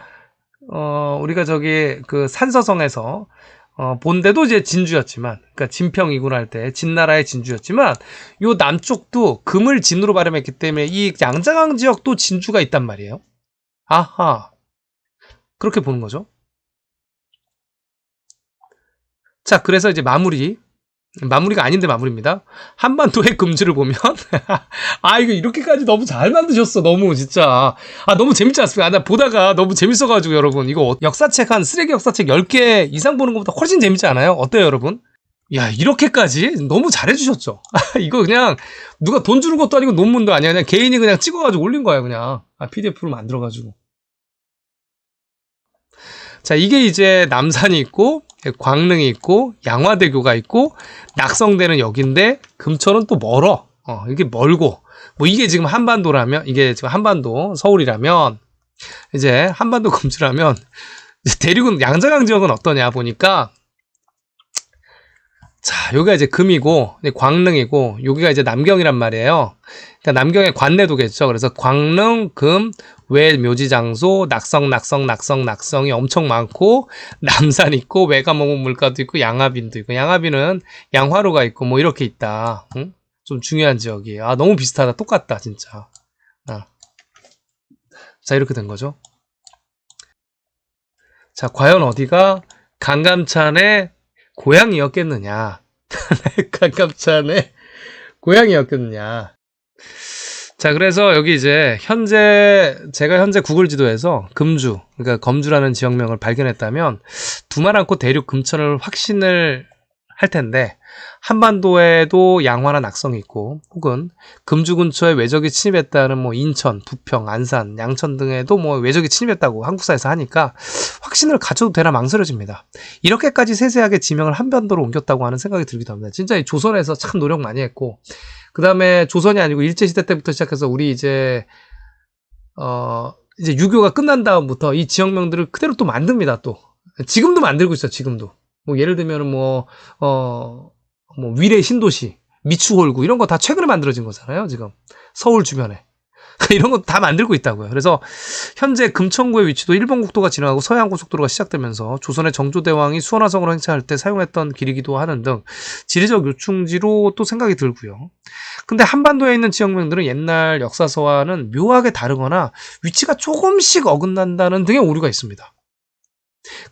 우리가 저기 그 산서성에서 본 데도 이제 진주였지만, 그러니까 진평이군 할 때 진나라의 진주였지만, 요 남쪽도 금을 진으로 발음했기 때문에 이 양자강 지역도 진주가 있단 말이에요. 아하, 그렇게 보는 거죠. 자, 그래서 이제 마무리가 아닌데 마무리입니다. 한반도의 금주를 보면 아, 이거 이렇게까지 너무 잘 만드셨어. 너무 진짜 너무 재밌지 않습니까? 나 보다가 너무 재밌어가지고 여러분, 이거 역사책 한 쓰레기 역사책 10개 이상 보는 것보다 훨씬 재밌지 않아요? 어때요 여러분? 야, 이렇게까지 너무 잘해주셨죠. 이거 그냥 누가 돈 주는 것도 아니고 논문도 아니야. 그냥 개인이 그냥 찍어가지고 올린 거야 그냥. PDF로 만들어가지고. 자, 이게 이제 남산이 있고 광릉이 있고 양화대교가 있고 낙성대는 여기인데 금천은 또 멀어. 이게 멀고, 뭐 이게 지금 한반도라면, 이게 지금 한반도 서울이라면, 이제 한반도 금주라면 대륙은 양자강 지역은 어떠냐 보니까, 자, 여기가 이제 금이고 광릉이고 여기가 이제 남경이란 말이에요. 그러니까 남경의 관내도겠죠. 그래서 광릉, 금, 외 묘지장소, 낙성이 엄청 많고, 남산 있고, 외가목목 물가도 있고, 양화빈도 있고, 양화빈은 양화로가 있고, 뭐 이렇게 있다. 응? 좀 중요한 지역이. 너무 비슷하다. 똑같다, 진짜. 자, 이렇게 된 거죠. 자, 과연 어디가 강감찬의 고향이었겠느냐. 강감찬의 고향이었겠느냐. 자, 그래서 여기 이제 제가 현재 구글 지도에서 금주, 그러니까 검주라는 지역명을 발견했다면 두말 않고 대륙 금천을 확신을 할 텐데, 한반도에도 양화나 낙성이 있고, 혹은 금주 근처에 외적이 침입했다는 뭐 인천, 부평, 안산, 양천 등에도 뭐 외적이 침입했다고 한국사에서 하니까 확신을 가져도 되나 망설여집니다. 이렇게까지 세세하게 지명을 한반도로 옮겼다고 하는 생각이 들기도 합니다. 진짜 이 조선에서 참 노력 많이 했고, 그 다음에 조선이 아니고 일제시대 때부터 시작해서 우리 이제 유교가 끝난 다음부터 이 지역명들을 그대로 또 만듭니다. 또 지금도 만들고 있어요. 지금도 뭐 예를 들면은 뭐 위례 신도시, 미추홀구 이런 거 다 최근에 만들어진 거잖아요. 지금 서울 주변에 이런 거 다 만들고 있다고요. 그래서 현재 금천구의 위치도 일본 국도가 지나가고 서해안고속도로가 시작되면서 조선의 정조대왕이 수원화성으로 행차할 때 사용했던 길이기도 하는 등 지리적 요충지로 또 생각이 들고요. 근데 한반도에 있는 지역명들은 옛날 역사서와는 묘하게 다르거나 위치가 조금씩 어긋난다는 등의 오류가 있습니다.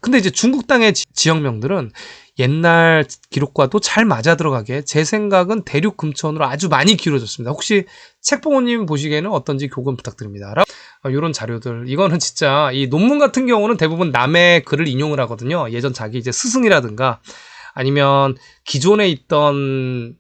근데 이제 중국 땅의 지역명들은 옛날 기록과도 잘 맞아 들어가게 제 생각은 대륙 금천으로 아주 많이 기울어졌습니다. 혹시 책봉호님 보시기에는 어떤지 교금 부탁드립니다. 이런 자료들, 이거는 진짜 이 논문 같은 경우는 대부분 남의 글을 인용을 하거든요. 예전 자기 이제 스승이라든가 아니면 기존에 있던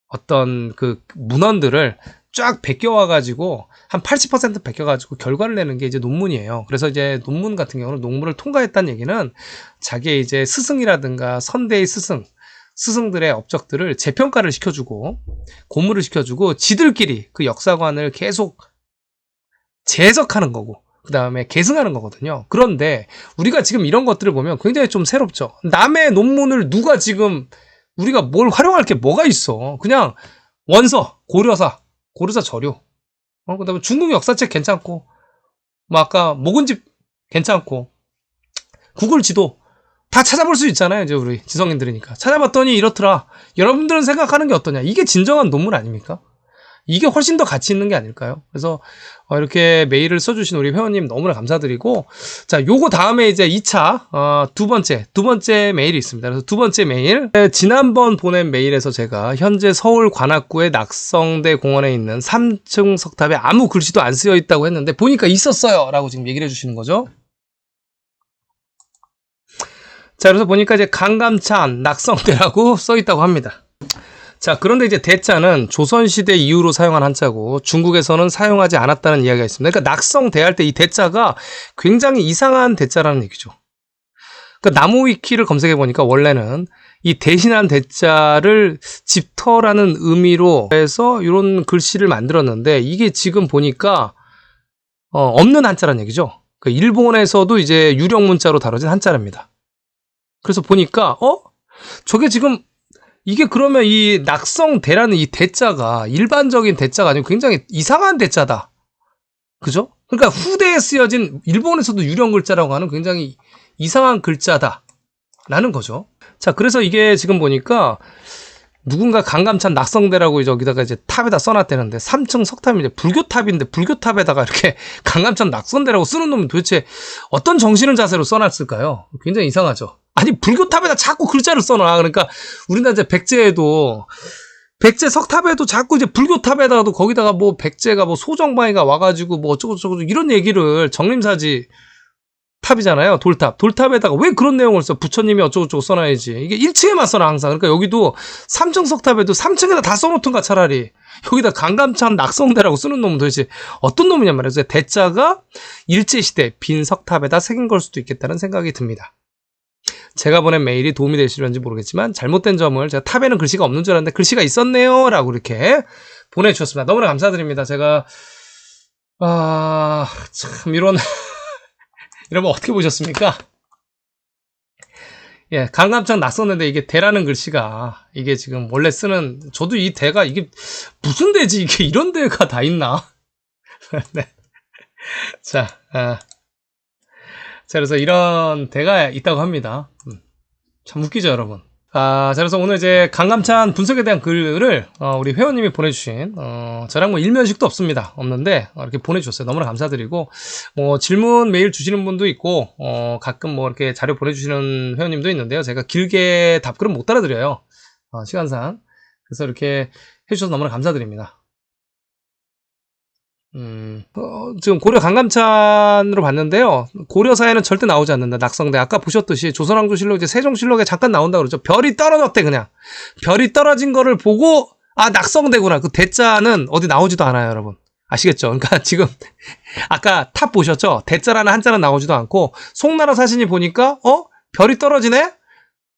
어떤 그 문헌들을 쫙 베껴와가지고 한 80% 베껴가지고 결과를 내는 게 이제 논문이에요. 그래서 이제 논문 같은 경우는 논문을 통과했다는 얘기는 자기의 이제 스승이라든가 선대의 스승들의 업적들을 재평가를 시켜주고 고무를 시켜주고 지들끼리 그 역사관을 계속 재해석하는 거고 그 다음에 계승하는 거거든요. 그런데 우리가 지금 이런 것들을 보면 굉장히 좀 새롭죠. 남의 논문을 누가 지금 우리가 뭘 활용할 게 뭐가 있어. 그냥 원서, 고려사 저료. 그 다음에 중국 역사책 괜찮고, 뭐 아까 목은집 괜찮고, 구글 지도 다 찾아볼 수 있잖아요. 이제 우리 지성인들이니까. 찾아봤더니 이렇더라. 여러분들은 생각하는 게 어떠냐. 이게 진정한 논문 아닙니까? 이게 훨씬 더 가치 있는 게 아닐까요? 그래서 이렇게 메일을 써주신 우리 회원님 너무나 감사드리고, 자, 요거 다음에 이제 2차 두 번째 메일이 있습니다. 그래서 두 번째 메일, 지난번 보낸 메일에서 제가 현재 서울 관악구의 낙성대 공원에 있는 3층 석탑에 아무 글씨도 안 쓰여 있다고 했는데 보니까 있었어요 라고 지금 얘기를 해주시는 거죠. 자, 그래서 보니까 이제 강감찬 낙성대라고 써 있다고 합니다. 자, 그런데 이제 대자는 조선시대 이후로 사용한 한자고 중국에서는 사용하지 않았다는 이야기가 있습니다. 그러니까 낙성대 할 때 이 대자가 굉장히 이상한 대자라는 얘기죠. 그 나무 위키를 검색해 보니까 원래는 이 대신한 대자를 집터라는 의미로 해서 이런 글씨를 만들었는데 이게 지금 보니까 없는 한자란 얘기죠. 그 일본에서도 이제 유령 문자로 다뤄진 한자랍니다. 그래서 보니까 저게 지금 이게 그러면 이 낙성대라는 이 대자가 일반적인 대자가 아니고 굉장히 이상한 대자다. 그죠? 그러니까 후대에 쓰여진 일본에서도 유령 글자라고 하는 굉장히 이상한 글자다. 라는 거죠. 자, 그래서 이게 지금 보니까 누군가 강감찬 낙성대라고 저기다가 이제 탑에다 써놨대는데 3층 석탑인데 불교탑인데 불교탑에다가 이렇게 강감찬 낙성대라고 쓰는 놈은 도대체 어떤 정신을 자세로 써놨을까요? 굉장히 이상하죠. 아니 불교탑에다 자꾸 글자를 써놔. 그러니까 우리나라 이제 백제에도 백제 석탑에도 자꾸 이제 불교탑에다가도 거기다가 뭐 백제가 뭐 소정방이가 와가지고 뭐 어쩌고저쩌고 이런 얘기를 정림사지 탑이잖아요. 돌탑에다가 왜 그런 내용을 써? 부처님이 어쩌고저쩌고 써놔야지. 이게 1층에만 써놔 항상. 그러니까 여기도 3층 석탑에도 3층에다 다 써놓던가 차라리. 여기다 강감찬 낙성대라고 쓰는 놈은 도대체 어떤 놈이냐 말이에요. 그래서 대자가 일제시대 빈 석탑에다 새긴 걸 수도 있겠다는 생각이 듭니다. 제가 보낸 메일이 도움이 되시는지 모르겠지만 잘못된 점을 제가 탑에는 글씨가 없는 줄 알았는데 글씨가 있었네요 라고 이렇게 보내주셨습니다. 너무나 감사드립니다. 제가 참 여러분 어떻게 보셨습니까? 예, 강감찬 낙성대인데 이게 대라는 글씨가 이게 지금 원래 쓰는 저도 이 대가 이게 무슨 대지 이게 이런 대가 다 있나? 네. 자, 그래서 이런 대가 있다고 합니다. 참 웃기죠, 여러분. 자, 그래서 오늘 이제 강감찬 분석에 대한 글을 우리 회원님이 보내주신 저랑 뭐 일면식도 없는데 이렇게 보내주셨어요. 너무나 감사드리고 뭐 질문 메일 주시는 분도 있고 가끔 뭐 이렇게 자료 보내주시는 회원님도 있는데요. 제가 길게 답글은 못 달아드려요. 시간상. 그래서 이렇게 해주셔서 너무나 감사드립니다. 지금 고려 강감찬으로 봤는데요. 고려사에는 절대 나오지 않는다. 낙성대. 아까 보셨듯이 조선왕조실록 이제 세종실록에 잠깐 나온다 그러죠. 별이 떨어졌대 그냥. 별이 떨어진 거를 보고 낙성대구나. 그 대자는 어디 나오지도 않아요, 여러분. 아시겠죠? 그러니까 지금 아까 탑 보셨죠? 대자라는 한자는 나오지도 않고 송나라 사신이 보니까 별이 떨어지네?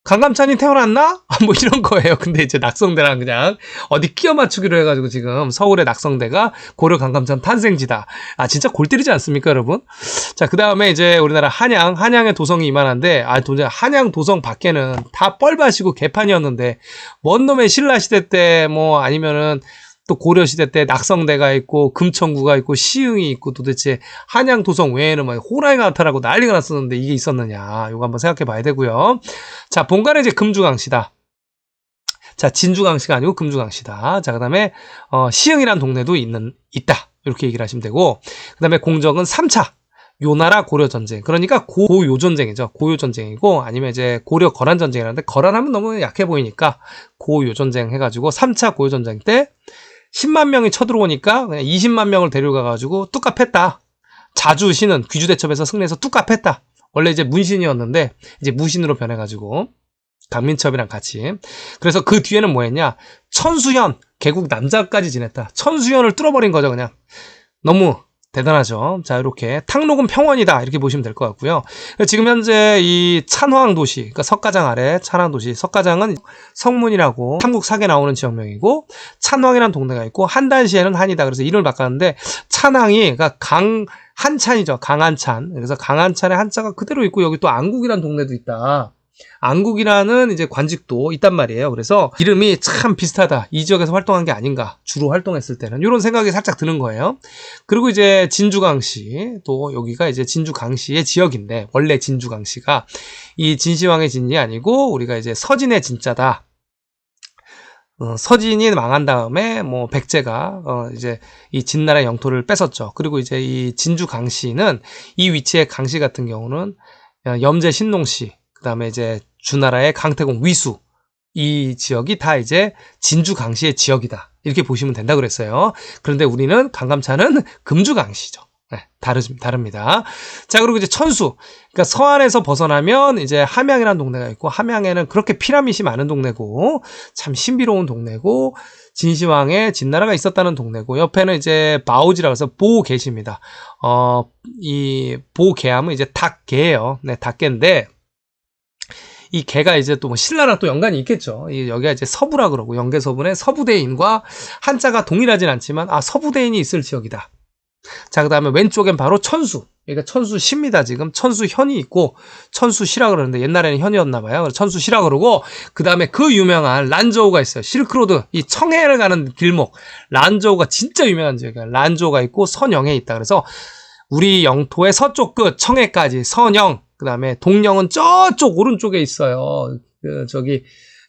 강감찬이 태어났나? 뭐 이런 거예요. 근데 이제 낙성대랑 그냥 어디 끼워 맞추기로 해가지고 지금 서울의 낙성대가 고려 강감찬 탄생지다. 진짜 골 때리지 않습니까, 여러분? 자, 그 다음에 이제 우리나라 한양의 도성이 이만한데, 도대체 한양 도성 밖에는 다 뻘밭이고 개판이었는데, 먼 놈의 신라시대 때 뭐 아니면은 또 고려시대 때 낙성대가 있고 금천구가 있고 시흥이 있고 도대체 한양 도성 외에는 막 호랑이가 나타나고 난리가 났었는데 이게 있었느냐 이거 한번 생각해 봐야 되고요. 자, 본관은 이제 금주강씨다. 자, 진주강씨가 아니고 금주강씨다. 자, 그 다음에 시흥이란 동네도 있다 이렇게 얘기를 하시면 되고, 그 다음에 공적은 3차 요나라 고려전쟁. 그러니까 고요전쟁이죠. 고요전쟁이고, 아니면 이제 고려 거란전쟁이라는데, 거란하면 너무 약해 보이니까, 고요전쟁 해가지고, 3차 고요전쟁 때, 10만 명이 쳐들어오니까, 그냥 20만 명을 데려가가지고, 뚝갑했다. 자주신은 귀주대첩에서 승리해서 뚝갑했다. 원래 이제 문신이었는데, 이제 무신으로 변해가지고, 강민첩이랑 같이. 그래서 그 뒤에는 뭐 했냐? 천수현, 개국 남자까지 지냈다. 천수현을 뚫어버린 거죠, 그냥. 너무, 대단하죠. 자, 이렇게 탕록은 평원이다 이렇게 보시면 될 것 같고요. 지금 현재 이 찬황도시, 그러니까 석가장 아래 찬황도시, 석가장은 성문이라고 삼국사기에 나오는 지역명이고, 찬황이라는 동네가 있고, 한단시에는 한이다. 그래서 이름을 바꿨는데, 찬황이 그러니까 한찬이죠. 강한찬. 그래서 강한찬의 한자가 그대로 있고, 여기 또 안국이라는 동네도 있다. 안국이라는 이제 관직도 있단 말이에요. 그래서 이름이 참 비슷하다. 이 지역에서 활동한 게 아닌가. 주로 활동했을 때는. 이런 생각이 살짝 드는 거예요. 그리고 이제 진주강씨. 또 여기가 이제 진주강씨의 지역인데, 원래 진주강씨가 이 진시황의 진이 아니고, 우리가 이제 서진의 진자다. 서진이 망한 다음에 뭐 백제가 이제 이 진나라의 영토를 뺏었죠. 그리고 이제 이 진주강씨는 이 위치의 강씨 같은 경우는 염제 신농씨, 그 다음에 이제 주나라의 강태공 위수, 이 지역이 다 이제 진주강씨의 지역이다. 이렇게 보시면 된다 그랬어요. 그런데 우리는 강감찬은 금주강씨죠. 네, 다릅니다. 자, 그리고 이제 천수. 그러니까 서안에서 벗어나면 이제 함양이라는 동네가 있고, 함양에는 그렇게 피라밋이 많은 동네고, 참 신비로운 동네고, 진시황의 진나라가 있었다는 동네고, 옆에는 이제 바오지라고 해서 보계시입니다. 이 보계함은 이제 닭개예요. 네, 닭개인데, 이 개가 이제 또 뭐 신라랑 또 연관이 있겠죠. 여기가 이제 서부라 그러고 연개서분의 서부대인과 한자가 동일하진 않지만 서부대인이 있을 지역이다. 자, 그 다음에 왼쪽엔 바로 천수. 그러니까 천수시입니다. 지금 천수현이 있고 천수시라 그러는데 옛날에는 현이었나 봐요. 천수시라 그러고 그 다음에 그 유명한 란저우가 있어요. 실크로드 이 청해를 가는 길목 란저우가 진짜 유명한 지역이에요. 란저우가 있고 선영에 있다. 그래서 우리 영토의 서쪽 끝 청해까지 선영 그 다음에 동영은 저쪽 오른쪽에 있어요. 저기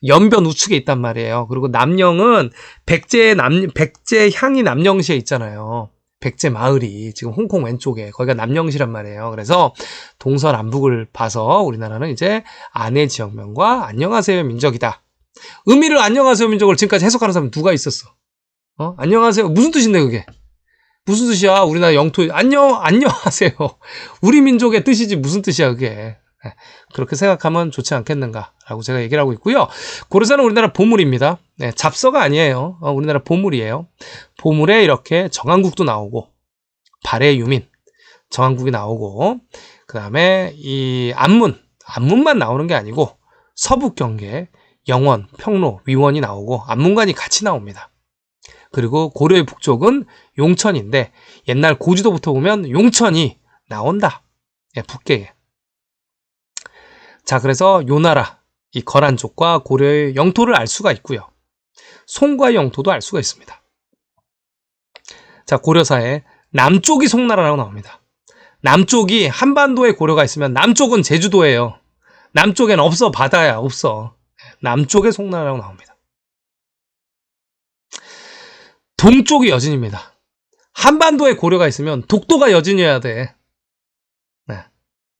연변 우측에 있단 말이에요. 그리고 남영은 백제향이 남영시에 있잖아요. 백제 마을이 지금 홍콩 왼쪽에 거기가 남영시란 말이에요. 그래서 동서남북을 봐서 우리나라는 이제 안의 지역명과 안녕하세요 민족이다. 의미를 안녕하세요 민족을 지금까지 해석하는 사람 누가 있었어? 안녕하세요 무슨 뜻인데 그게? 무슨 뜻이야? 우리나라 영토 안녕하세요. 우리 민족의 뜻이지 무슨 뜻이야 그게? 그렇게 생각하면 좋지 않겠는가라고 제가 얘기를 하고 있고요. 고려사는 우리나라 보물입니다. 네, 잡서가 아니에요. 우리나라 보물이에요. 보물에 이렇게 정한국도 나오고 발해 유민 정한국이 나오고 그 다음에 이 안문만 나오는 게 아니고 서북경계 영원 평로 위원이 나오고 안문관이 같이 나옵니다. 그리고 고려의 북쪽은 용천인데 옛날 고지도부터 보면 용천이 나온다. 예, 북계에. 자, 그래서 요 나라, 이 거란 쪽과 고려의 영토를 알 수가 있고요. 송과의 영토도 알 수가 있습니다. 자, 고려사에 남쪽이 송나라라고 나옵니다. 남쪽이 한반도에 고려가 있으면 남쪽은 제주도예요. 남쪽엔 없어, 바다야, 없어. 남쪽에 송나라라고 나옵니다. 동쪽이 여진입니다. 한반도에 고려가 있으면 독도가 여진이어야 돼. 네.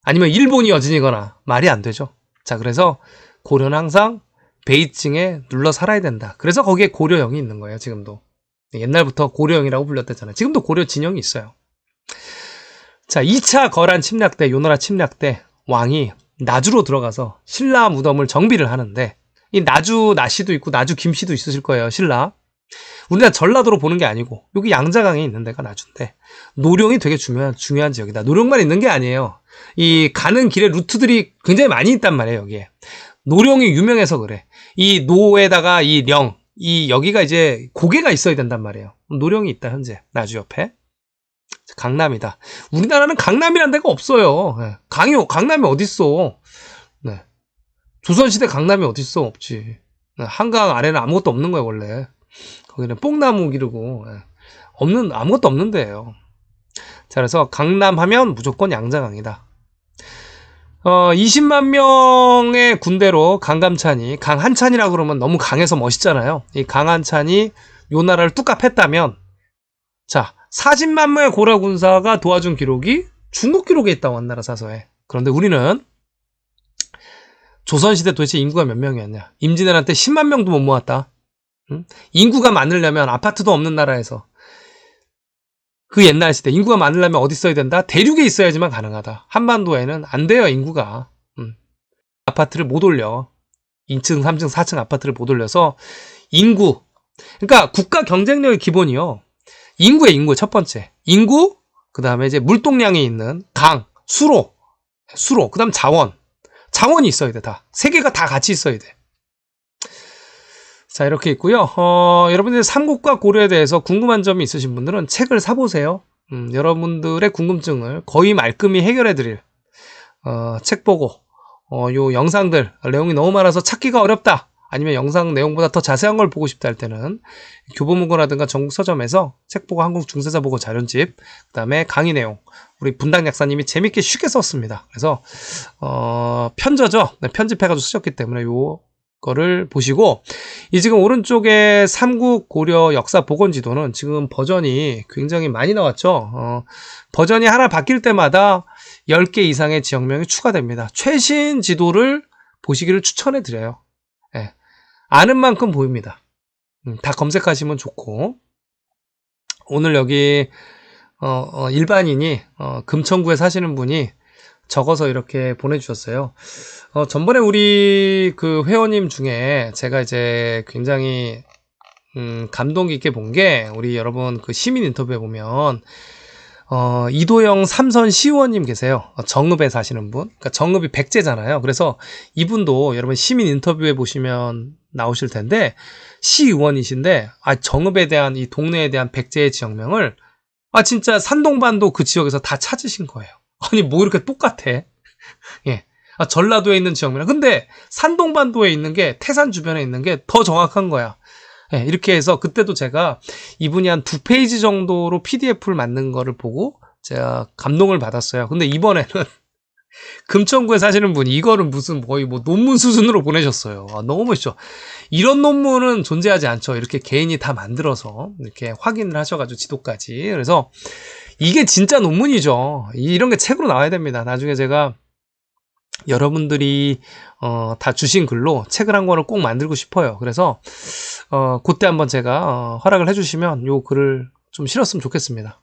아니면 일본이 여진이거나 말이 안 되죠. 자, 그래서 고려는 항상 베이징에 눌러 살아야 된다. 그래서 거기에 고려영이 있는 거예요, 지금도. 옛날부터 고려영이라고 불렸댔잖아요. 지금도 고려 진영이 있어요. 자, 2차 거란 침략 때, 요나라 침략 때 왕이 나주로 들어가서 신라 무덤을 정비를 하는데 이 나주 나씨도 있고 나주 김씨도 있으실 거예요, 신라. 우리나라 전라도로 보는 게 아니고 여기 양자강에 있는 데가 나주인데 노령이 되게 중요한 지역이다. 노령만 있는 게 아니에요. 이 가는 길에 루트들이 굉장히 많이 있단 말이에요. 여기에 노령이 유명해서 그래. 이 노에다가 이 령, 이 여기가 이제 고개가 있어야 된단 말이에요. 노령이 있다 현재 나주 옆에. 강남이다. 우리나라는 강남이란 데가 없어요. 네. 강남이 어딨어? 네. 조선시대 강남이 어딨어? 없지. 네. 한강 아래는 아무것도 없는 거예요 원래. 거기는 뽕나무 기르고 아무것도 없는 데예요. 자, 그래서 강남 하면 무조건 양자강이다. 20만 명의 군대로 강감찬이 강한찬이라고 그러면 너무 강해서 멋있잖아요. 이 강한찬이 요 나라를 뚝갑 했다면 자 40만 명의 고려 군사가 도와준 기록이 중국 기록에 있다고 한나라 사서에. 그런데 우리는 조선시대 도대체 인구가 몇 명이었냐? 임진왜란 때 10만 명도 못 모았다. 응? 인구가 많으려면 아파트도 없는 나라에서 그 옛날 시대 인구가 많으려면 어디 있어야 된다? 대륙에 있어야지만 가능하다. 한반도에는 안 돼요 인구가. 아파트를 못 올려. 2층, 3층, 4층 아파트를 못 올려서 인구. 그러니까 국가 경쟁력의 기본이요. 인구의 인구 첫 번째. 인구, 그 다음에 이제 물동량이 있는 강, 수로, 그 다음 자원이 있어야 돼 다. 세 개가 다 같이 있어야 돼. 자, 이렇게 있고요. 여러분들 삼국과 고려에 대해서 궁금한 점이 있으신 분들은 책을 사보세요. 여러분들의 궁금증을 거의 말끔히 해결해드릴 책 보고 요 영상들 내용이 너무 많아서 찾기가 어렵다. 아니면 영상 내용보다 더 자세한 걸 보고 싶다 할 때는 교보문고라든가 전국서점에서 책 보고 한국 중세사 보고 자료집, 그 다음에 강의 내용 우리 분당 약사님이 재밌게 쉽게 썼습니다. 그래서 편저죠. 네, 편집해가지고 쓰셨기 때문에 요 거를 보시고 이 지금 오른쪽에 삼국 고려 역사 복원지도는 지금 버전이 굉장히 많이 나왔죠. 버전이 하나 바뀔 때마다 10개 이상의 지역명이 추가됩니다. 최신 지도를 보시기를 추천해 드려요. 네. 아는 만큼 보입니다. 다 검색하시면 좋고 오늘 여기 일반인이 금천구에 사시는 분이 적어서 이렇게 보내주셨어요. 전번에 우리 그 회원님 중에 제가 이제 굉장히 감동 깊게 본 게 우리 여러분 그 시민 인터뷰에 보면 이도영 삼선 시의원님 계세요. 정읍에 사시는 분. 그러니까 정읍이 백제잖아요. 그래서 이분도 여러분 시민 인터뷰에 보시면 나오실 텐데 시의원이신데 정읍에 대한 이 동네에 대한 백제의 지역명을 진짜 산동반도 그 지역에서 다 찾으신 거예요. 아니 뭐 이렇게 똑같아. 예. 전라도에 있는 지역명. 근데 산동반도에 있는 게 태산 주변에 있는 게 더 정확한 거야. 예, 이렇게 해서 그때도 제가 이분이 한 2페이지 정도로 PDF를 만든 거를 보고 제가 감동을 받았어요. 근데 이번에는 금천구에 사시는 분이 이거를 무슨 거의 뭐 논문 수준으로 보내셨어요. 너무 멋있죠. 이런 논문은 존재하지 않죠. 이렇게 개인이 다 만들어서 이렇게 확인을 하셔가지고 지도까지. 그래서 이게 진짜 논문이죠. 이런 게 책으로 나와야 됩니다. 나중에 제가 여러분들이 다 주신 글로 책을 한 권을 꼭 만들고 싶어요. 그래서 그때 한번 제가 허락을 해주시면 요 글을 좀 실었으면 좋겠습니다.